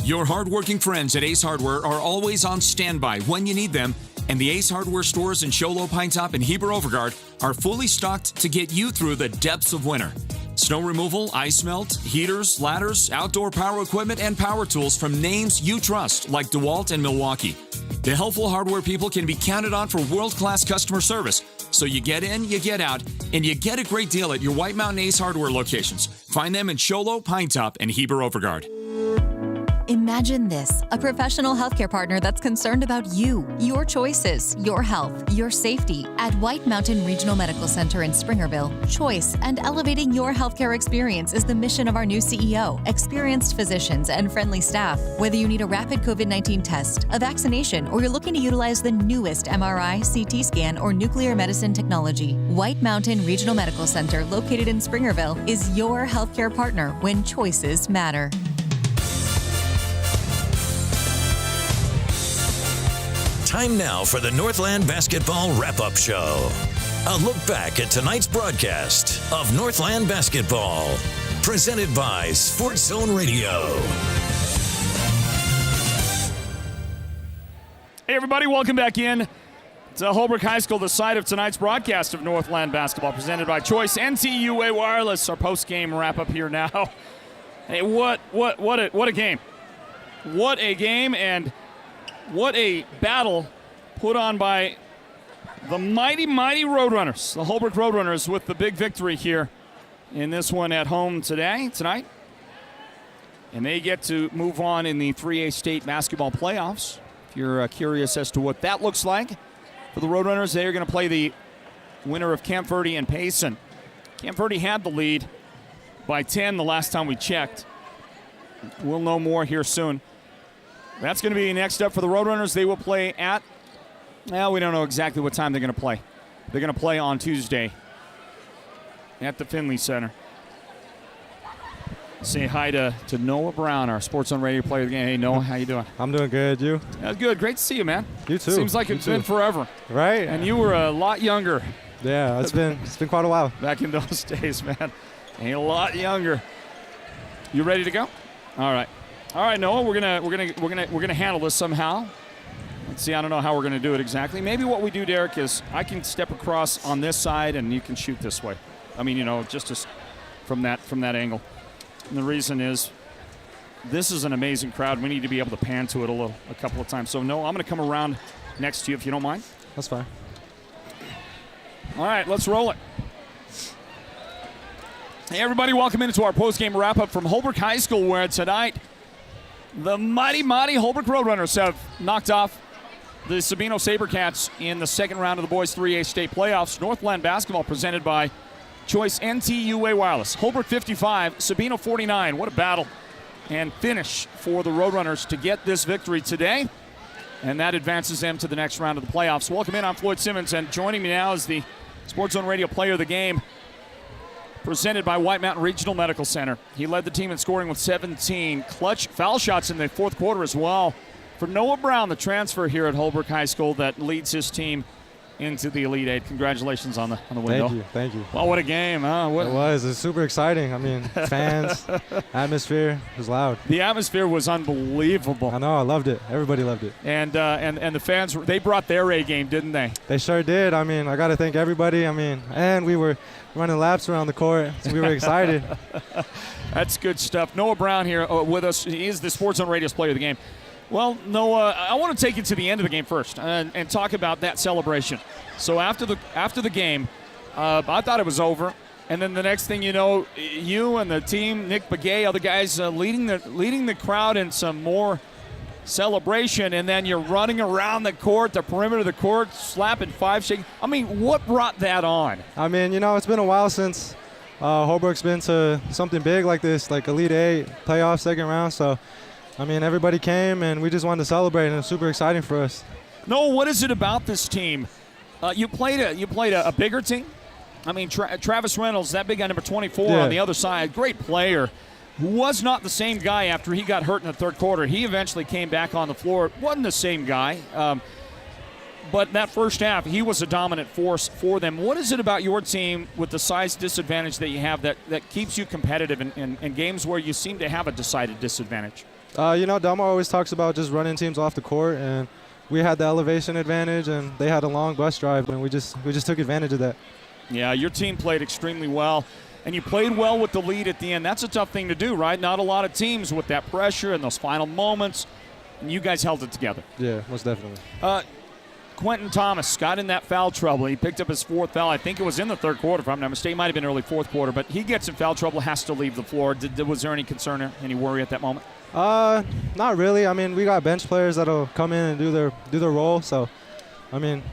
Your hardworking friends at Ace Hardware are always on standby when you need them, and the Ace Hardware stores in Show Low, Pine Top, and Heber Overguard are fully stocked to get you through the depths of winter. Snow removal, ice melt, heaters, ladders, outdoor power equipment, and power tools from names you trust like DeWalt and Milwaukee. The helpful hardware people can be counted on for world-class customer service. So you get in, you get out, and you get a great deal at your White Mountain Ace Hardware locations. Find them in Show Low, Pine Top, and Heber Overguard. Imagine this, a professional healthcare partner that's concerned about you, your choices, your health, your safety. At White Mountain Regional Medical Center in Springerville, choice and elevating your healthcare experience is the mission of our new CEO, experienced physicians, and friendly staff. Whether you need a rapid COVID-19 test, a vaccination, or you're looking to utilize the newest MRI, CT scan, or nuclear medicine technology, White Mountain Regional Medical Center, located in Springerville, is your healthcare partner when choices matter. Time now for the Northland Basketball Wrap-Up Show. A look back at tonight's broadcast of Northland Basketball. Presented by Sports Zone Radio. Hey, everybody, welcome back in to Holbrook High School, the site of tonight's broadcast of Northland Basketball, presented by Choice NTUA Wireless. Our post-game wrap-up here now. Hey, what a game. What a game, and what a battle put on by the mighty Roadrunners. The Holbrook Roadrunners with the big victory here in this one at home tonight. And they get to move on in the 3A state basketball playoffs. If you're curious as to what that looks like for the Roadrunners, they are going to play the winner of Camp Verde and Payson. Camp Verde had the lead by 10 the last time we checked. We'll know more here soon. That's going to be next up for the Roadrunners. They will play at, we don't know exactly what time they're going to play. They're going to play on Tuesday at the Finley Center. Say hi to Noah Brown, our Sports Zone Radio player of the game. Hey, Noah, how you doing? I'm doing good. You? That's good. Great to see you, man. You too. Seems like it's been forever. Right? And you were a lot younger. Yeah, it's been quite a while. Back in those days, man. A lot younger. You ready to go? All right, Noah. We're gonna handle this somehow. Let's see. I don't know how we're gonna do it exactly. Maybe what we do, Derek, is I can step across on this side and you can shoot this way. I mean, just from that angle. And the reason is, this is an amazing crowd. We need to be able to pan to it a couple of times. So, Noah, I'm gonna come around next to you if you don't mind. That's fine. All right, let's roll it. Hey, everybody, welcome into our post-game wrap-up from Holbrook High School, where tonight the mighty Holbrook Roadrunners have knocked off the Sabino Sabercats in the second round of the boys 3A state playoffs. Northland basketball presented by Choice NTUA Wireless. Holbrook 55, Sabino 49. What a battle and finish for the Roadrunners to get this victory today. And that advances them to the next round of the playoffs. Welcome in, I'm Floyd Simmons, and joining me now is the Sports Zone Radio player of the game, presented by White Mountain Regional Medical Center. He led the team in scoring with 17 clutch foul shots in the fourth quarter as well. For Noah Brown, the transfer here at Holbrook High School that leads his team into the Elite Eight. Congratulations on the win. Thank you. Well, what a game, huh? It was super exciting. I mean, fans, atmosphere was loud. The atmosphere was unbelievable. I know, I loved it. Everybody loved it. And the fans, they brought their A game, didn't they? They sure did. I mean, I got to thank everybody. I mean, and we were running laps around the court, so we were excited. That's good stuff. Noah Brown here with us. He is the Sports Zone Radio's player of the game. Well, Noah, I want to take you to the end of the game first and talk about that celebration. So after the game, I thought it was over, and then the next thing you know, you and the team, Nick Begay, other guys leading the crowd in some more celebration, and then you're running around the court, the perimeter of the court, slapping five, shaking. I mean, what brought that on? I mean, it's been a while since Holbrook's been to something big like this, like Elite Eight, playoff, second round, so I mean, everybody came, and we just wanted to celebrate, and it was super exciting for us. Noah, what is it about this team? You played a bigger team. I mean, Travis Reynolds, that big guy, number 24 on the other side, great player, who was not the same guy after he got hurt in the third quarter. He eventually came back on the floor. Wasn't the same guy. But that first half, he was a dominant force for them. What is it about your team with the size disadvantage that you have that keeps you competitive in games where you seem to have a decided disadvantage? Delmar always talks about just running teams off the court, and we had the elevation advantage, and they had a long bus drive, and we just took advantage of that. Yeah, your team played extremely well, and you played well with the lead at the end. That's a tough thing to do, right? Not a lot of teams with that pressure and those final moments, and you guys held it together. Yeah, most definitely. Quentin Thomas got in that foul trouble. He picked up his fourth foul. I think it was in the third quarter, if I'm not mistaken. It might have been early fourth quarter, but he gets in foul trouble, has to leave the floor. Was there any concern, any worry at that moment? Not really. I mean, we got bench players that'll come in and do their role. So, I mean,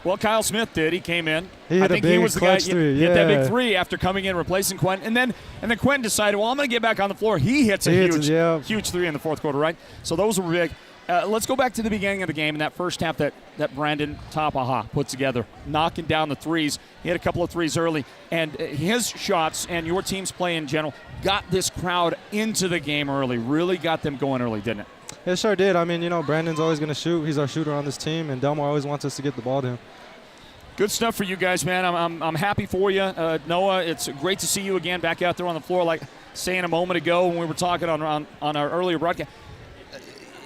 well, Kyle Smith did. He came in. I think he was the guy hit that big three after coming in, replacing Quentin, and then Quentin decided, well, I'm going to get back on the floor. He hits a huge three in the fourth quarter, right? So those were big. Let's go back to the beginning of the game in that first half that Brandon Tapaha put together, knocking down the threes. He had a couple of threes early, and his shots and your team's play in general got this crowd into the game early, really got them going early, didn't it? It sure did. I mean, Brandon's always going to shoot. He's our shooter on this team, and Delmar always wants us to get the ball to him. Good stuff for you guys, man. I'm happy for you. Noah, it's great to see you again back out there on the floor. Like saying a moment ago when we were talking on our earlier broadcast,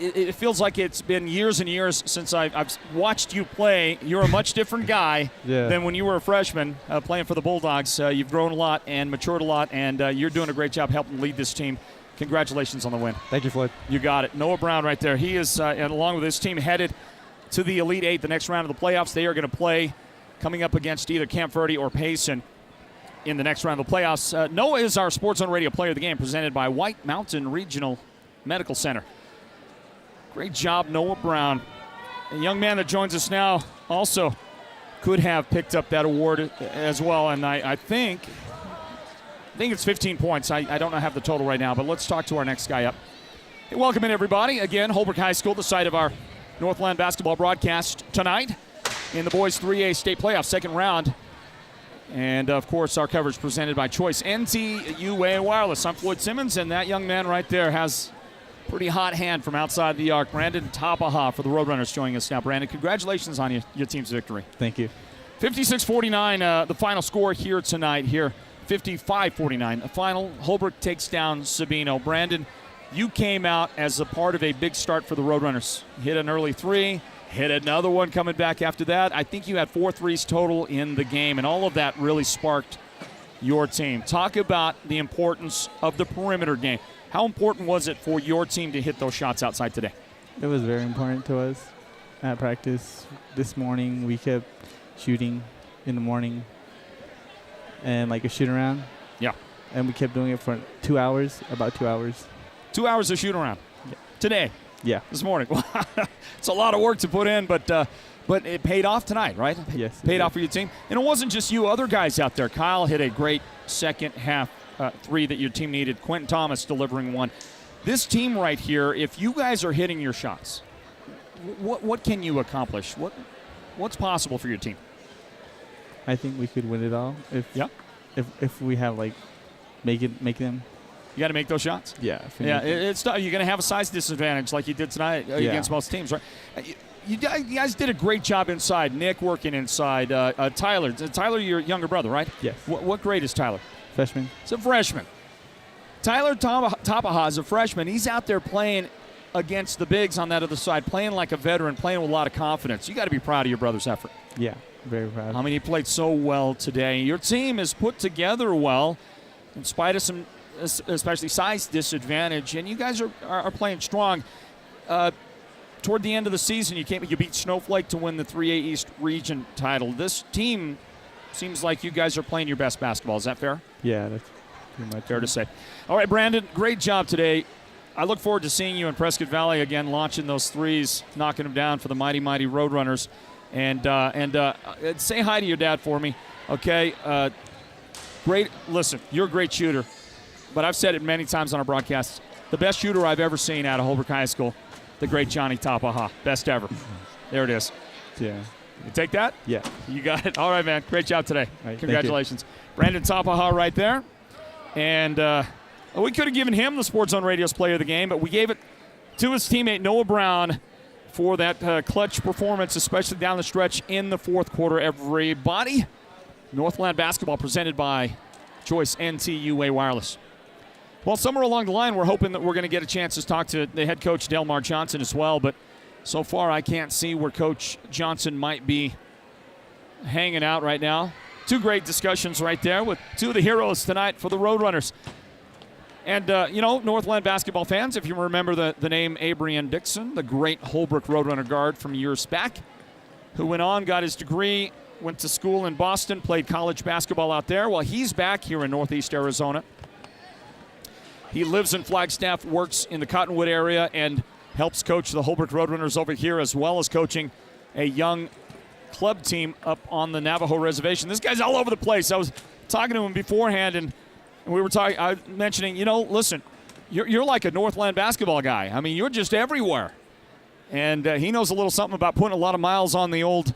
it feels like it's been years and years since I've watched you play. You're a much different guy than when you were a freshman playing for the Bulldogs. You've grown a lot and matured a lot, and you're doing a great job helping lead this team. Congratulations on the win. Thank you, Floyd. You got it. Noah Brown right there. He is, and along with his team, headed to the Elite Eight, the next round of the playoffs. They are going to play coming up against either Camp Verde or Payson in the next round of the playoffs. Noah is our Sports Zone Radio Player of the Game, presented by White Mountain Regional Medical Center. Great job, Noah Brown. A young man that joins us now also could have picked up that award as well, and I think it's 15 points. I don't have the total right now, but let's talk to our next guy up. Hey, welcome in, everybody. Again, Holbrook High School, the site of our Northland basketball broadcast tonight in the boys 3A state playoff second round. And, of course, our coverage presented by Choice NTUA Wireless. I'm Floyd Simmons, and that young man right there has a pretty hot hand from outside the arc. Brandon Tapaha for the Roadrunners joining us now. Brandon, congratulations on your team's victory. Thank you. 56-49, the final score here tonight. 55-49. The final, Holbrook takes down Sabino. Brandon, you came out as a part of a big start for the Roadrunners. Hit an early three. Hit another one coming back after that. I think you had 4 threes total in the game, and all of that really sparked your team. Talk about the importance of the perimeter game. How important was it for your team to hit those shots outside today? It was very important to us. At practice this morning, we kept shooting in the morning and like a shoot around. Yeah. And we kept doing it for 2 hours, about 2 hours. 2 hours of shoot around? Yeah. Today? Yeah. This morning. It's a lot of work to put in, but it paid off tonight, right? Yes. Paid off for your team. And it wasn't just you, other guys out there. Kyle hit a great second half three that your team needed. Quentin Thomas delivering one. This team right here, if you guys are hitting your shots, what can you accomplish? What's possible for your team? I think we could win it all if we have make them. You got to make those shots? Yeah. It's you're going to have a size disadvantage like you did tonight against most teams, right? You guys did a great job inside. Nick working inside. Tyler, your younger brother, right? Yes. What grade is Tyler? Freshman. He's a freshman. Tyler Tapaha is a freshman. He's out there playing against the bigs on that other side, playing like a veteran, playing with a lot of confidence. You got to be proud of your brother's effort. Yeah, very proud. I mean, he played so well today. Your team is put together well, in spite of some, especially size disadvantage, and you guys are playing strong. Toward the end of the season, you beat Snowflake to win the 3A East Region title. This team seems like you guys are playing your best basketball. Is that fair? Yeah, that's pretty much fair to say. All right, Brandon, great job today. I look forward to seeing you in Prescott Valley again, launching those threes, knocking them down for the mighty, mighty Roadrunners. And say hi to your dad for me, okay? Great. Listen, you're a great shooter, but I've said it many times on our broadcasts. The best shooter I've ever seen out of Holbrook High School, the great Johnny Tapaha. Best ever. There it is. Yeah. You take that? Yeah. You got it. All right, man. Great job today. Right, congratulations. Brandon Tapaha right there. And we could have given him the Sports Zone Radio's Player of the Game, but we gave it to his teammate Noah Brown for that clutch performance, especially down the stretch in the fourth quarter. Everybody, Northland basketball presented by Choice NTUA Wireless. Well, somewhere along the line, we're hoping that we're going to get a chance to talk to the head coach, Delmar Johnson, as well. But so far, I can't see where Coach Johnson might be hanging out right now. Two great discussions right there with two of the heroes tonight for the Roadrunners. And, Northland basketball fans, if you remember the name Abrian Dixon, the great Holbrook Roadrunner guard from years back, who went on, got his degree, went to school in Boston, played college basketball out there. Well, he's back here in Northeast Arizona. He lives in Flagstaff, works in the Cottonwood area, and helps coach the Holbrook Roadrunners over here, as well as coaching a young club team up on the Navajo Reservation. This guy's all over the place. I was talking to him beforehand, and we were talking. I was mentioning, listen, you're like a Northland basketball guy. I mean, you're just everywhere. And he knows a little something about putting a lot of miles on the old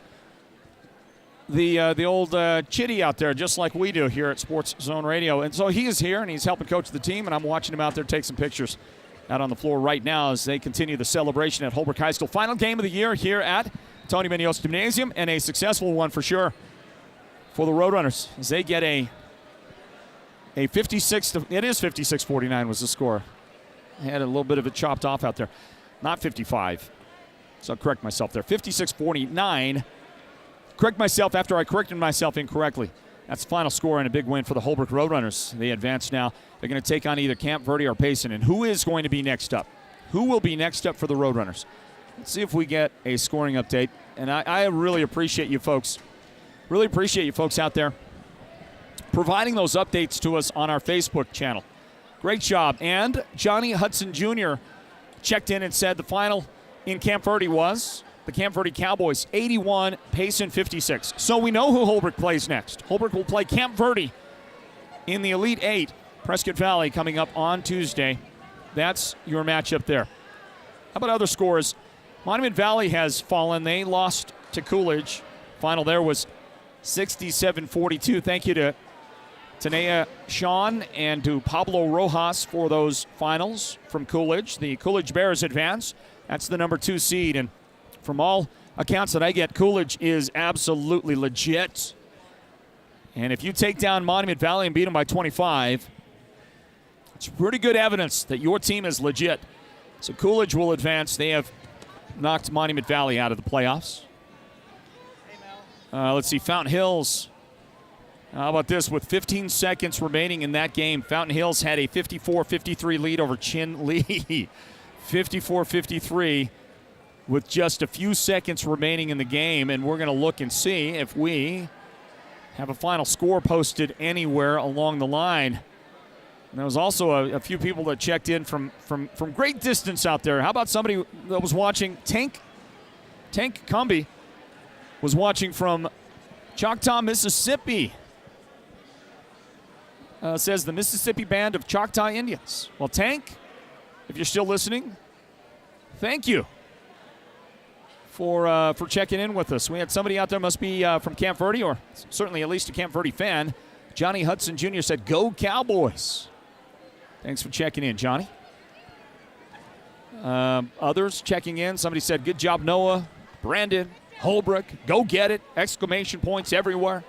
chitty out there, just like we do here at Sports Zone Radio. And so he is here, and he's helping coach the team, and I'm watching him out there take some pictures. out on the floor right now as they continue the celebration at Holbrook High School. Final game of the year here at Tony Munoz Gymnasium, and a successful one for sure for the Roadrunners as they get a 56 to, it is 56-49 was the score. I had a little bit of it chopped off out there. Not 55. So I'll correct myself there. 56-49. Correct myself after I corrected myself incorrectly. That's the final score and a big win for the Holbrook Roadrunners. They advance now. They're going to take on either Camp Verde or Payson. And who is going to be next up? Who will be next up for the Roadrunners? Let's see if we get a scoring update. And I really appreciate you folks. Really appreciate you folks out there providing those updates to us on our Facebook channel. Great job. And Johnny Hudson Jr. checked in and said the final in Camp Verde was the Camp Verde Cowboys 81, Payson 56. So we know who Holbrook plays next. Holbrook will play Camp Verde in the Elite Eight. Prescott Valley coming up on Tuesday. That's your matchup there. How about other scores? Monument Valley has fallen. They lost to Coolidge. Final there was 67-42. Thank you to Tanea Sean and to Pablo Rojas for those finals from Coolidge. The Coolidge Bears advance. That's the number 2 seed. And from all accounts that I get, Coolidge is absolutely legit. And if you take down Monument Valley and beat them by 25, it's pretty good evidence that your team is legit. So Coolidge will advance. They have knocked Monument Valley out of the playoffs. Let's see, Fountain Hills. How about this? With 15 seconds remaining in that game, Fountain Hills had a 54-53 lead over Chin Lee. 54-53 with just a few seconds remaining in the game. And we're going to look and see if we have a final score posted anywhere along the line. And there was also a few people that checked in from great distance out there. How about somebody that was watching? Tank Cumby was watching from Choctaw, Mississippi. Says the Mississippi Band of Choctaw Indians. Well, Tank, if you're still listening, thank you for checking in with us. We had somebody out there, must be from Camp Verde, or certainly at least a Camp Verde fan. Johnny Hudson Jr. said, "Go Cowboys." Thanks for checking in, Johnny. Others checking in. Somebody said, "Good job, Noah." Brandon, Holbrook, go get it. Exclamation points everywhere.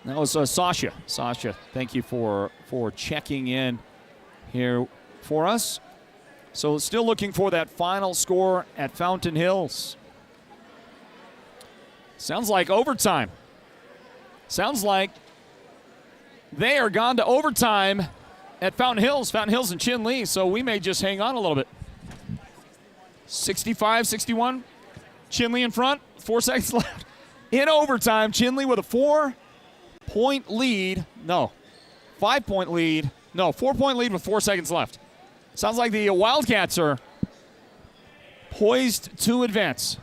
That was Sasha. Sasha, thank you for checking in here for us. So still looking for that final score at Fountain Hills. Sounds like overtime. Sounds like they are gone to overtime at Fountain Hills. Fountain Hills and Chin Lee, so we may just hang on a little bit. 65-61. Chin Lee in front. 4 seconds left. In overtime, Chin Lee with a 4-point lead. No, 5-point lead. No, 4-point lead with 4 seconds left. Sounds like the Wildcats are poised to advance.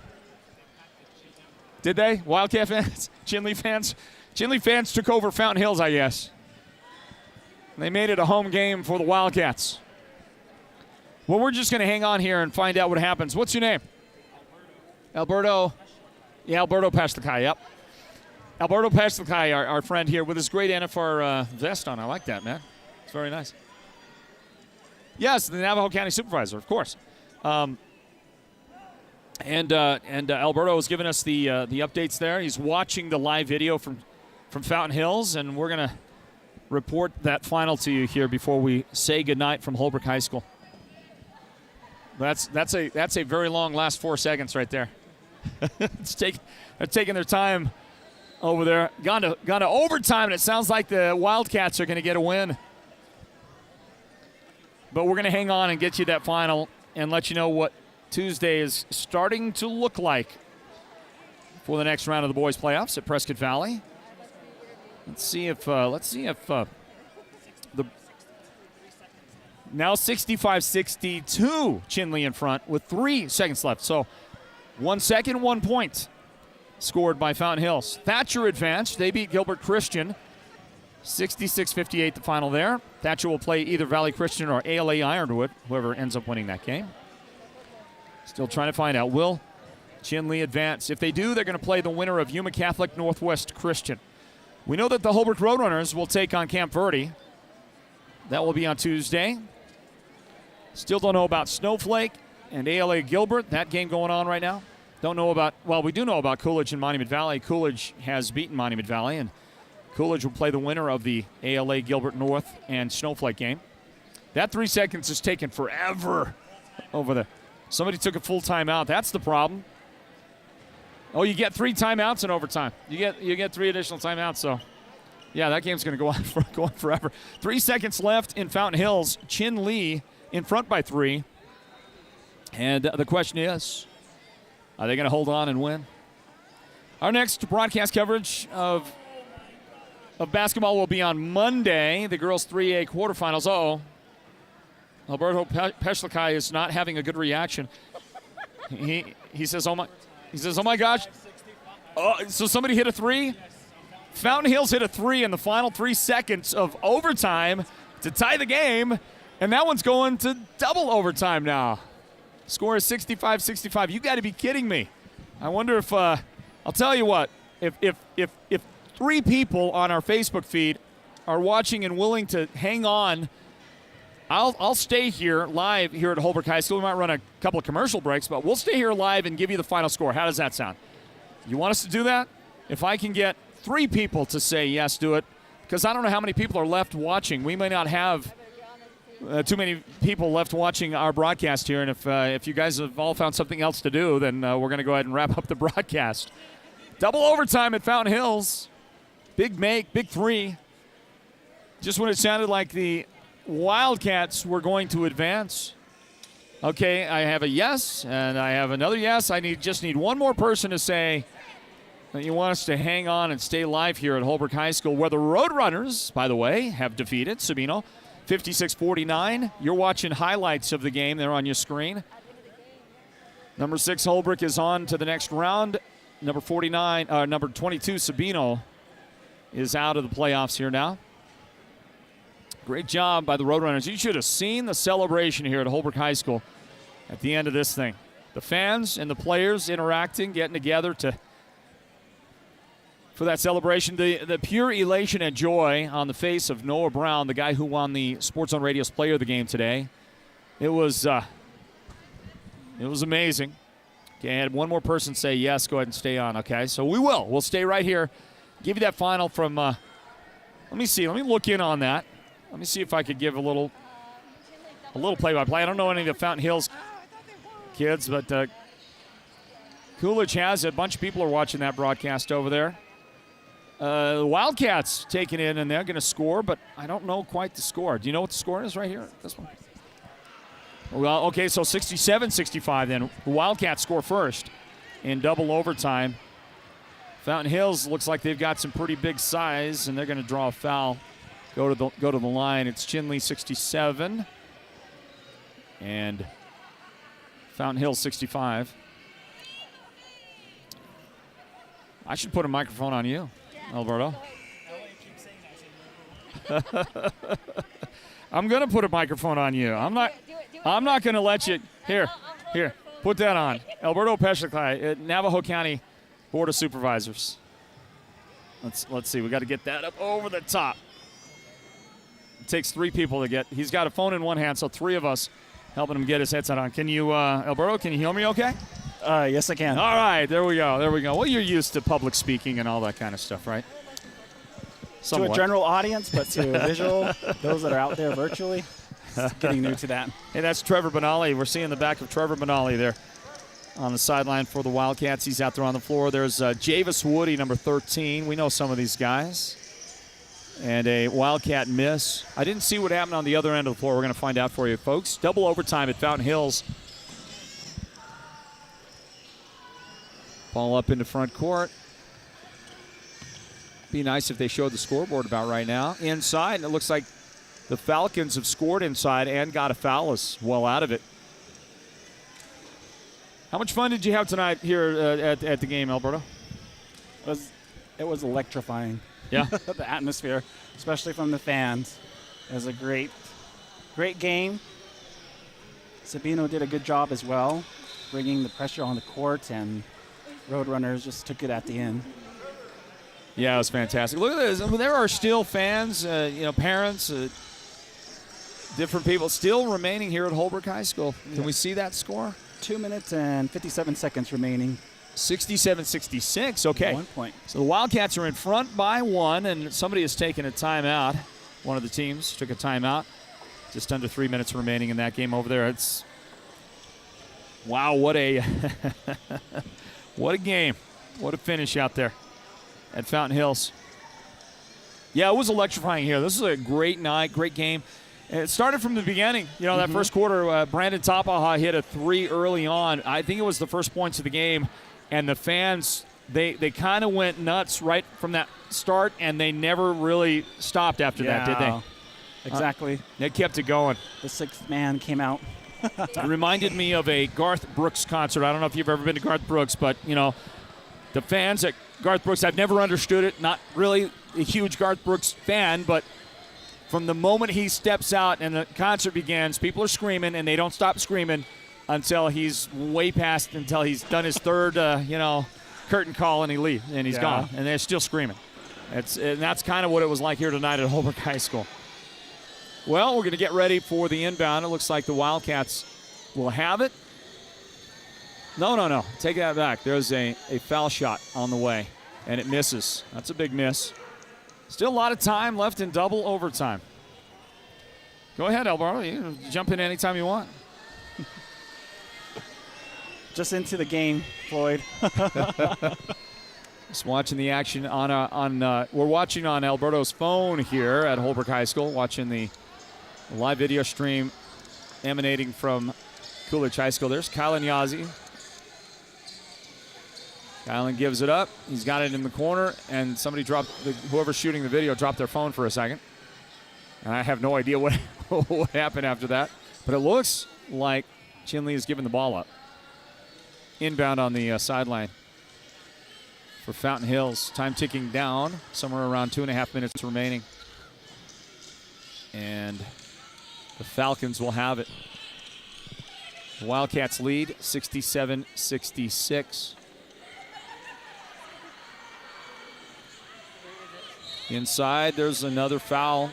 Did they? Wildcat fans? Chin Lee fans? Chin Lee fans took over Fountain Hills, I guess. They made it a home game for the Wildcats. Well, we're just going to hang on here and find out what happens. What's your name? Alberto. Yeah, Alberto Pastakai, yep. Alberto Pastakai, our friend here, with his great NFR vest on. I like that, man. It's very nice. Yes, the Navajo County Supervisor, of course. And Alberto has given us the updates there. He's watching the live video from Fountain Hills, and we're going to report that final to you here before we say goodnight from Holbrook High School. That's a very long last 4 seconds right there. They're taking their time over there. Gone to overtime, and it sounds like the Wildcats are going to get a win. But we're going to hang on and get you that final and let you know what Tuesday is starting to look like for the next round of the boys' playoffs at Prescott Valley. Let's see if the now 65-62 Chin Lee in front with 3 seconds left. So 1 second, 1 point scored by Fountain Hills. Thatcher advanced. They beat Gilbert Christian 66-58 the final there. Thatcher will play either Valley Christian or ALA Ironwood, whoever ends up winning that game. Still trying to find out. Will Chin Lee advance? If they do, they're going to play the winner of Yuma Catholic Northwest Christian. We know that the Holbrook Roadrunners will take on Camp Verde. That will be on Tuesday. Still don't know about Snowflake and ALA Gilbert. That game going on right now. Don't know about, well, we do know about Coolidge and Monument Valley. Coolidge has beaten Monument Valley, and Coolidge will play the winner of the ALA Gilbert North and Snowflake game. That 3 seconds is taking forever over there. Somebody took a full timeout. That's the problem. Oh, you get 3 timeouts in overtime. You get 3 additional timeouts, so yeah, that game's going to go on forever. 3 seconds left in Fountain Hills. Chin Lee in front by 3. And the question is, are they going to hold on and win? Our next broadcast coverage of basketball will be on Monday, the girls 3A quarterfinals. Uh-oh. Alberto Peshlikai is not having a good reaction. He says, oh my gosh. Oh, so somebody hit a 3? Fountain Hills hit a 3 in the final 3 seconds of overtime to tie the game, and that one's going to double overtime now. Score is 65-65. You got to be kidding me. I wonder if I'll tell you what, if 3 people on our Facebook feed are watching and willing to hang on, I'll stay here live here at Holbrook High School. We might run a couple of commercial breaks, but we'll stay here live and give you the final score. How does that sound? You want us to do that? If I can get 3 people to say yes, do it, because I don't know how many people are left watching. We may not have too many people left watching our broadcast here, and if you guys have all found something else to do, then we're going to go ahead and wrap up the broadcast. Double overtime at Fountain Hills. Big make, big 3. Just when it sounded like the Wildcats were going to advance. Okay, I have a yes, and I have another yes. I just need one more person to say that you want us to hang on and stay live here at Holbrook High School, where the Roadrunners, by the way, have defeated Sabino 56-49. You're watching highlights of the game there on your screen. Number 6, Holbrook, is on to the next round. Number 22, Sabino, is out of the playoffs here now. Great job by the Roadrunners. You should have seen the celebration here at Holbrook High School at the end of this thing. The fans and the players interacting, getting together for that celebration. The pure elation and joy on the face of Noah Brown, the guy who won the Sports Zone Radio's Player of the Game today. It was amazing. Okay, I had one more person say yes. Go ahead and stay on. Okay, so we will. We'll stay right here. Give you that final from. Let me see. Let me look in on that. Let me see if I could give a little play-by-play. I don't know any of the Fountain Hills kids, but Coolidge has it. A bunch of people are watching that broadcast over there. The Wildcats taking it, and they're going to score, but I don't know quite the score. Do you know what the score is right here? This one. Well, okay, so 67-65 then. The Wildcats score first in double overtime. Fountain Hills looks like they've got some pretty big size, and they're going to draw a foul. Go to the line. It's Chinley 67 and Fountain Hills 65. I should put a microphone on you, Alberto. I'm gonna put a microphone on you. I'm not gonna let you. Here. Put that on. Alberto Peshlikai at Navajo County Board of Supervisors. Let's see. We got to get that up over the top. It takes 3 people to get. He's got a phone in one hand, so 3 of us helping him get his headset on. Can you, Alberto? Can you hear me? Okay. Yes, I can. All right. There we go. Well, you're used to public speaking and all that kind of stuff, right? Somewhat. To a general audience, but to a visual, those that are out there virtually, getting new to that. Hey, that's Trevor Benali. We're seeing the back of Trevor Benali there on the sideline for the Wildcats. He's out there on the floor. There's Javis Woody, number 13. We know some of these guys. And a Wildcat miss. I didn't see what happened on the other end of the floor. We're going to find out for you, folks. Double overtime at Fountain Hills. Ball up into front court. Be nice if they showed the scoreboard about right now. Inside, and it looks like the Falcons have scored inside and got a foul as well out of it. How much fun did you have tonight here at the game, Alberto? It was electrifying. Yeah. The atmosphere, especially from the fans. It was a great game. Sabino did a good job as well, bringing the pressure on the court, and Roadrunners just took it at the end. Yeah, it was fantastic. Look at this. I mean, there are still fans, parents, Different people still remaining here at Holbrook High School. Can we see that score? 2 minutes and 57 seconds remaining. 67-66, okay. 1 point. So the Wildcats are in front by 1, and somebody has taken a timeout. One of the teams took a timeout. Just under 3 minutes remaining in that game over there. It's wow, what a what a game. What a finish out there at Fountain Hills. Yeah, it was electrifying here. This is a great night, great game. And it started from the beginning. You know, that first quarter, Brandon Tapaha hit a 3 early on. I think it was the first points of the game. And the fans, they kind of went nuts right from that start, and they never really stopped after that, did they? Exactly. They kept it going. The sixth man came out. It reminded me of a Garth Brooks concert. I don't know if you've ever been to Garth Brooks, but, you know, the fans at Garth Brooks, I've never understood it. Not really a huge Garth Brooks fan, but from the moment he steps out and the concert begins, people are screaming, and they don't stop screaming until he's way past, until he's done his third, curtain call, and he leaves, and he's gone, and they're still screaming. And that's kind of what it was like here tonight at Holbrook High School. Well, we're going to get ready for the inbound. It looks like the Wildcats will have it. No. Take that back. There's a foul shot on the way, and it misses. That's a big miss. Still a lot of time left in double overtime. Go ahead, Alvaro. You can jump in anytime you want. Just into the game, Floyd. Just watching the action we're watching on Alberto's phone here at Holbrook High School, watching the live video stream emanating from Coolidge High School. There's Kylan Yazzie. Kylan gives it up. He's got it in the corner, and somebody whoever's shooting the video dropped their phone for a second. And I have no idea what happened after that. But it looks like Chinley is giving the ball up. Inbound on the sideline for Fountain Hills. Time ticking down, somewhere around 2.5 minutes remaining. And the Falcons will have it. The Wildcats lead 67-66. Inside, there's another foul.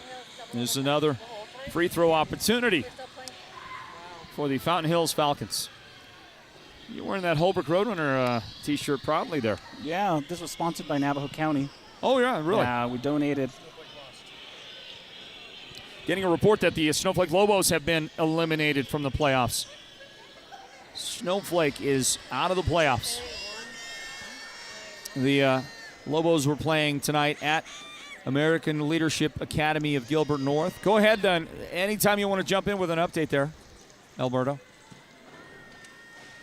There's another free throw opportunity for the Fountain Hills Falcons. You're wearing that Holbrook Roadrunner t-shirt proudly there. Yeah, this was sponsored by Navajo County. Oh, yeah, really? Yeah, we donated. Getting a report that the Snowflake Lobos have been eliminated from the playoffs. Snowflake is out of the playoffs. The Lobos were playing tonight at American Leadership Academy of Gilbert North. Go ahead, anytime you want to jump in with an update there, Alberto.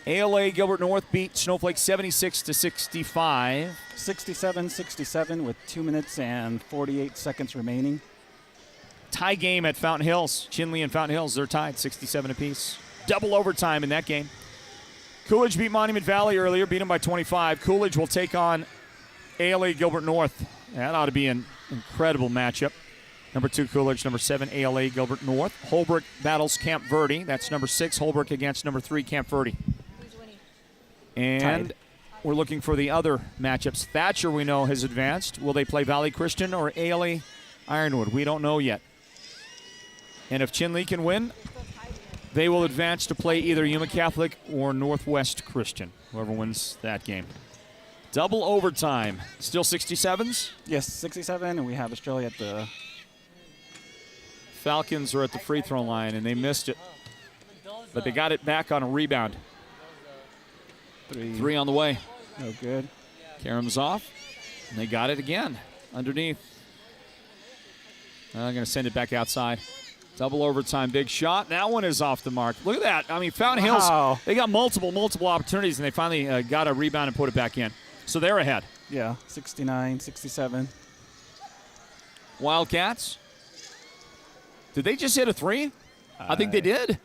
ALA Gilbert North beat Snowflake 76-65. 67-67 with 2 minutes and 48 seconds remaining. Tie game at Fountain Hills. Chinley and Fountain Hills, they're tied 67 apiece. Double overtime in that game. Coolidge beat Monument Valley earlier, beat them by 25. Coolidge will take on ALA Gilbert North. That ought to be an incredible matchup. Number 2 Coolidge, number 7 ALA Gilbert North. Holbrook battles Camp Verde. That's number 6 Holbrook against number 3 Camp Verde. And we're looking for the other matchups. Thatcher, we know, has advanced. Will they play Valley Christian or ALA Ironwood? We don't know yet. And if Chinley can win, they will advance to play either Yuma Catholic or Northwest Christian, whoever wins that game. Double overtime. Still 67s? Yes, 67, and we have Australia at the... Falcons are at the free throw line, and they missed it. But they got it back on a rebound. 3 on the way. No good. Karam's off, and they got it again underneath. I'm going to send it back outside. Double overtime, big shot. That one is off the mark. Look at that. I mean, Fountain Hills, they got multiple opportunities, and they finally got a rebound and put it back in. So they're ahead. Yeah, 69-67. Wildcats. Did they just hit a 3? I think they did.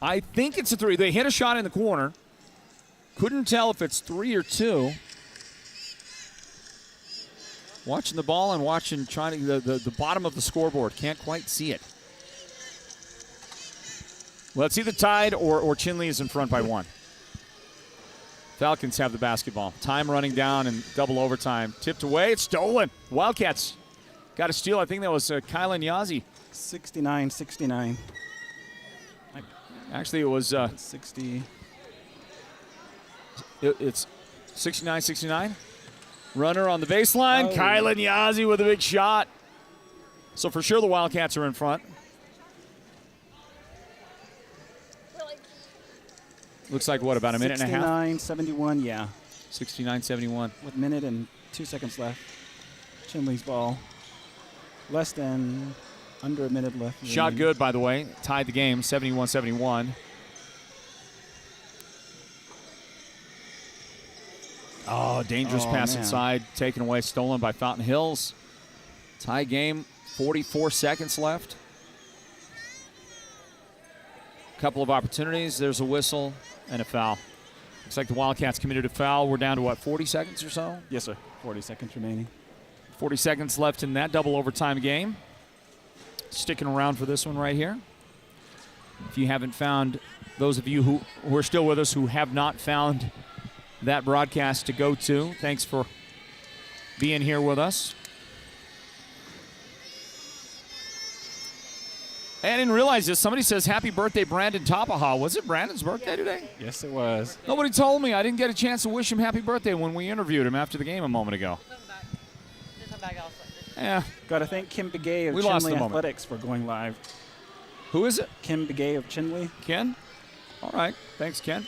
I think it's a 3. They hit a shot in the corner. Couldn't tell if it's 3 or 2. Watching the ball and trying the bottom of the scoreboard. Can't quite see it. Well, it's either tied or Chinley is in front by 1. Falcons have the basketball. Time running down and double overtime. Tipped away. It's stolen. Wildcats got a steal. I think that was Kylan Yazzie 69-69. Actually, it was 60. It's 69-69. Runner on the baseline. Oh. Kylan Yazzie with a big shot. So for sure the Wildcats are in front. Looks like, what, about a minute and a half? 69-71, yeah. 69-71. With a minute and 2 seconds left. Chinley's ball. Under a minute left. Shot good, by the way. Tied the game, 71-71. Oh, dangerous pass inside. Taken away, stolen by Fountain Hills. Tie game, 44 seconds left. Couple of opportunities. There's a whistle and a foul. Looks like the Wildcats committed a foul. We're down to, what, 40 seconds or so? Yes, sir. 40 seconds remaining. 40 seconds left in that double overtime game. Sticking around for this one right here. If you haven't found, those of you who are still with us who have not found that broadcast to go to, thanks for being here with us. And I didn't realize this. Somebody says, happy birthday, Brandon Topaha. Was it Brandon's birthday today? Yes, it was. Nobody told me. I didn't get a chance to wish him happy birthday when we interviewed him after the game a moment ago. Yeah. Got to thank Kim Begay of Chinley Athletics for going live. Who is it? Kim Begay of Chinley. Ken? All right. Thanks, Ken.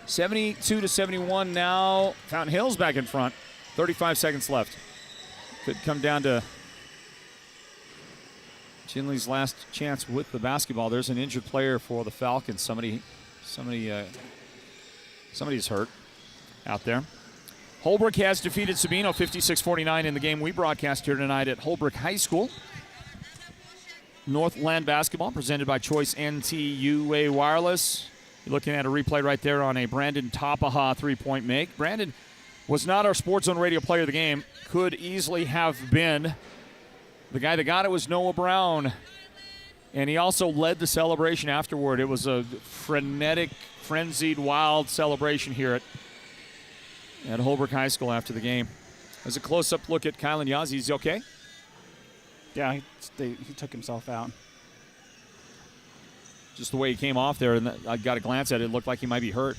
72-71 now. Fountain Hills back in front. 35 seconds left. Could come down to Chinley's last chance with the basketball. There's an injured player for the Falcons. Somebody's hurt out there. Holbrook has defeated Sabino 56-49 in the game we broadcast here tonight at Holbrook High School. Northland basketball presented by Choice NTUA Wireless. You're looking at a replay right there on a Brandon Topaha three-point make. Brandon was not our Sports Zone Radio player of the game. Could easily have been. The guy that got it was Noah Brown. And he also led the celebration afterward. It was a frenetic, frenzied, wild celebration here at Holbrook High School after the game. There's a close-up look at Kylan Yazzie. Is he okay? Yeah, he took himself out. Just the way he came off there, and I got a glance at it, it looked like he might be hurt.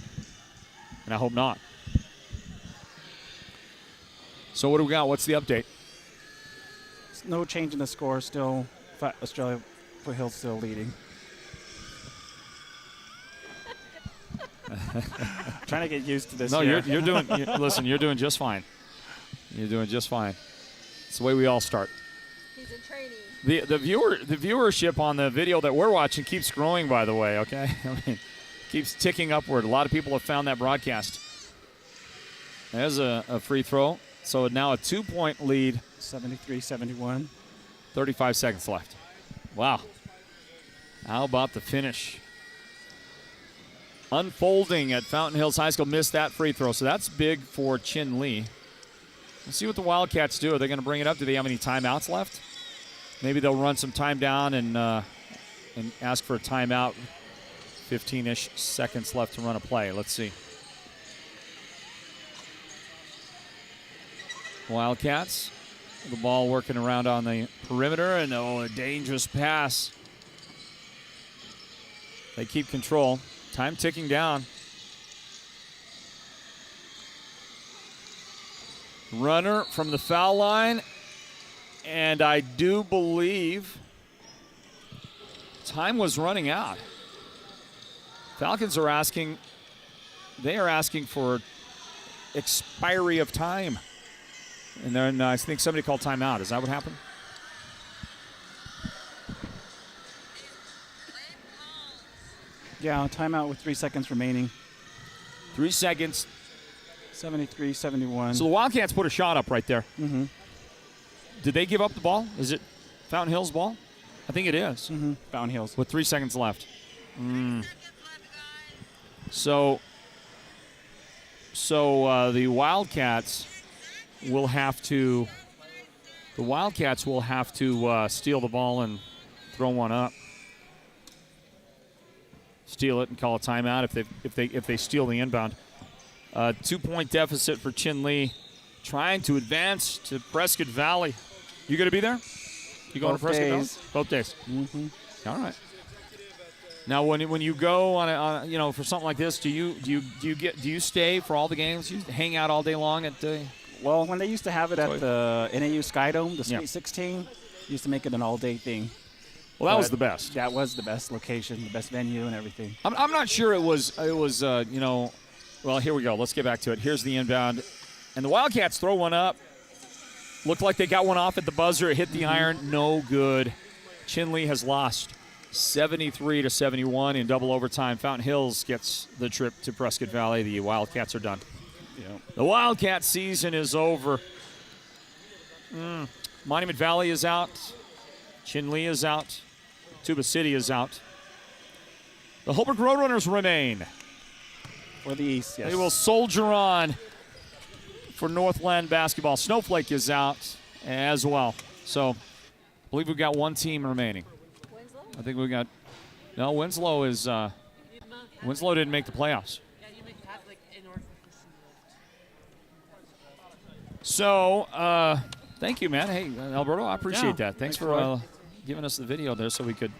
And I hope not. So what do we got? What's the update? No change in the score. Still, Australia Foothills still leading. Trying to get used to this. No, you're doing. Listen, you're doing just fine. You're doing just fine. It's the way we all start. He's in training. The viewership on the video that we're watching keeps growing, by the way. Okay, I mean, keeps ticking upward. A lot of people have found that broadcast. There's a free throw. So now a 2-point lead. 73-71. 35 seconds left. Wow. How about the finish? Unfolding at Fountain Hills High School, missed that free throw. So that's big for Chin Lee. Let's see what the Wildcats do. Are they going to bring it up? Do they have any timeouts left? Maybe they'll run some time down and ask for a timeout. 15-ish seconds left to run a play. Let's see. Wildcats. The ball working around on the perimeter, and a dangerous pass. They keep control. Time ticking down. Runner from the foul line, and I do believe time was running out. Falcons are asking, they are asking for expiry of time. And then I think somebody called timeout. Is that what happened? Yeah, timeout with 3 seconds remaining. 3 seconds. 73-71. So the Wildcats put a shot up right there. Mm-hmm. Did they give up the ball? Is it Fountain Hills' ball? I think it is. Mm-hmm. Fountain Hills. With 3 seconds left. So the Wildcats will have to steal the ball and throw one up. Steal it and call a timeout if they steal the inbound. 2-point deficit for Chin Lee, trying to advance to Prescott Valley. You going to be there? You going to Prescott Valley? Both days. Mm-hmm. All right. Now, when you go on a for something like this, do you stay for all the games? You hang out all day long at the? Well, when they used to have it at the NAU Skydome, the Sweet 16, used to make it an all-day thing. Well, that was the best. That was the best location, the best venue, and everything. I'm not sure it was. Well, here we go. Let's get back to it. Here's the inbound, and the Wildcats throw one up. Looked like they got one off at the buzzer. It hit the iron. No good. Chinley has lost 73-71 in double overtime. Fountain Hills gets the trip to Prescott Valley. The Wildcats are done. Yep. The Wildcat season is over. Monument Valley is out. Chinley is out. Tuba City is out. The Holbrook Roadrunners remain. For the East, yes. They will soldier on for Northland basketball. Snowflake is out as well. So I believe we've got one team remaining. I think we got – no, Winslow is Winslow didn't make the playoffs. So thank you, man. Hey, Alberto, I appreciate that. Thanks for giving us the video there so we could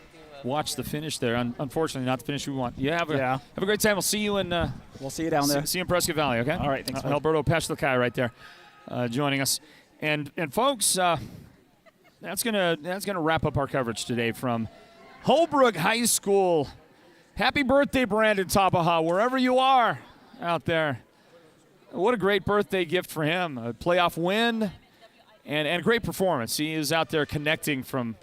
watch the finish there. Unfortunately, not the finish we want. Have a great time. We'll see you in we'll see you down there. See you in Prescott Valley, okay? All right, thanks. Alberto Pashlikai right there joining us. And folks, that's gonna wrap up our coverage today from Holbrook High School. Happy birthday, Brandon Tapaha, wherever you are out there. What a great birthday gift for him. A playoff win and a great performance. He is out there connecting from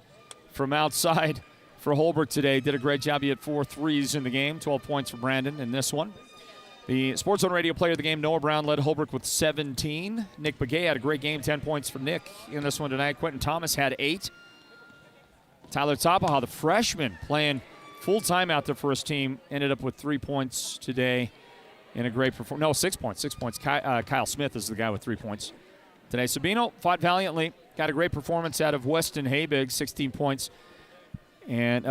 outside for Holbrook today. Did a great job. He had 4 threes in the game, 12 points for Brandon in this one. The Sports Zone Radio player of the game, Noah Brown, led Holbrook with 17. Nick Begay had a great game, 10 points for Nick in this one tonight. Quentin Thomas had 8. Tyler Tapaha, the freshman, playing full-time out there for his team, ended up with 3 points today in a great performance. No, 6 points. 6 points. Kyle Smith is the guy with 3 points today. Sabino fought valiantly, got a great performance out of Weston Habig, 16 points. And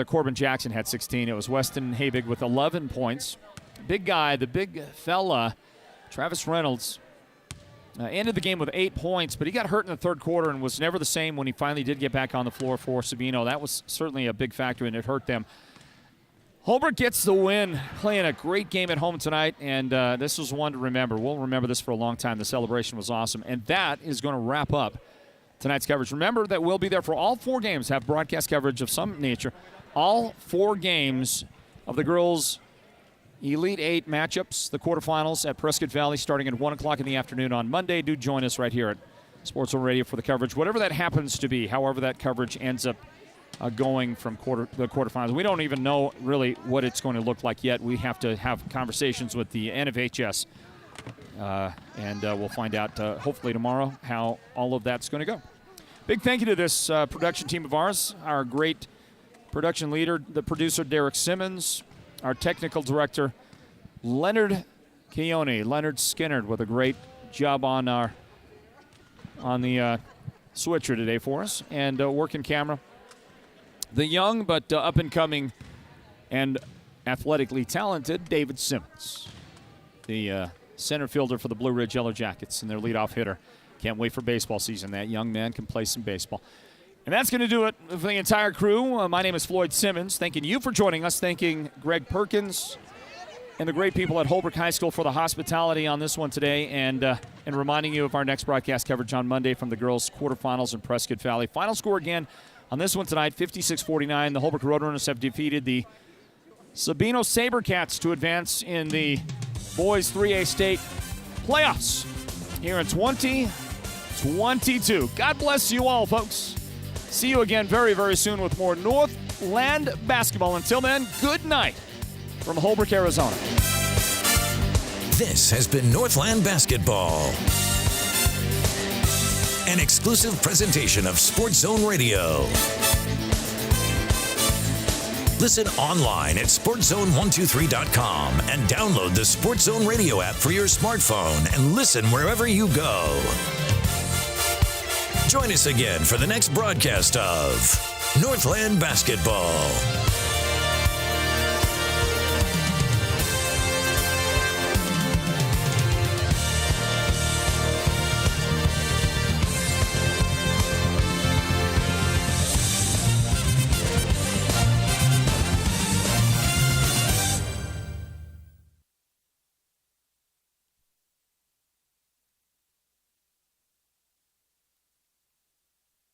Corbin Jackson had 16. It was Weston Habig with 11 points. Big guy, the big fella, Travis Reynolds, ended the game with 8 points, but he got hurt in the third quarter and was never the same when he finally did get back on the floor for Sabino. That was certainly a big factor, and it hurt them. Holbrook gets the win, playing a great game at home tonight, and this was one to remember. We'll remember this for a long time. The celebration was awesome, and that is going to wrap up tonight's coverage. Remember that we'll be there for all 4 games, have broadcast coverage of some nature. All 4 games of the girls' Elite 8 matchups, the quarterfinals at Prescott Valley starting at 1 o'clock in the afternoon on Monday. Do join us right here at Sports Zone Radio for the coverage, whatever that happens to be, however that coverage ends up going from the quarterfinals. We don't even know really what it's going to look like yet. We have to have conversations with the NFHS, and we'll find out hopefully tomorrow how all of that's going to go. Big thank you to this production team of ours, our great production leader, the producer Derek Simmons, our technical director Leonard Keone, Leonard Skinner, with a great job on the switcher today for us, and working camera, the young but up and coming and athletically talented David Simmons, the center fielder for the Blue Ridge Yellow Jackets and their leadoff hitter. Can't wait for baseball season. That young man can play some baseball. And that's going to do it for the entire crew. My name is Floyd Simmons. Thanking you for joining us. Thanking Greg Perkins and the great people at Holbrook High School for the hospitality on this one today, and reminding you of our next broadcast coverage on Monday from the girls' quarterfinals in Prescott Valley. Final score again on this one tonight, 56-49. The Holbrook Roadrunners have defeated the Sabino Sabercats to advance in the boys 3A state playoffs here in 2022. God bless you all, folks. See you again very, very soon with more Northland basketball. Until then, good night from Holbrook, Arizona. This has been Northland Basketball, an exclusive presentation of Sports Zone Radio. Listen online at SportsZone123.com and download the Sports Zone Radio app for your smartphone and listen wherever you go. Join us again for the next broadcast of Northland Basketball.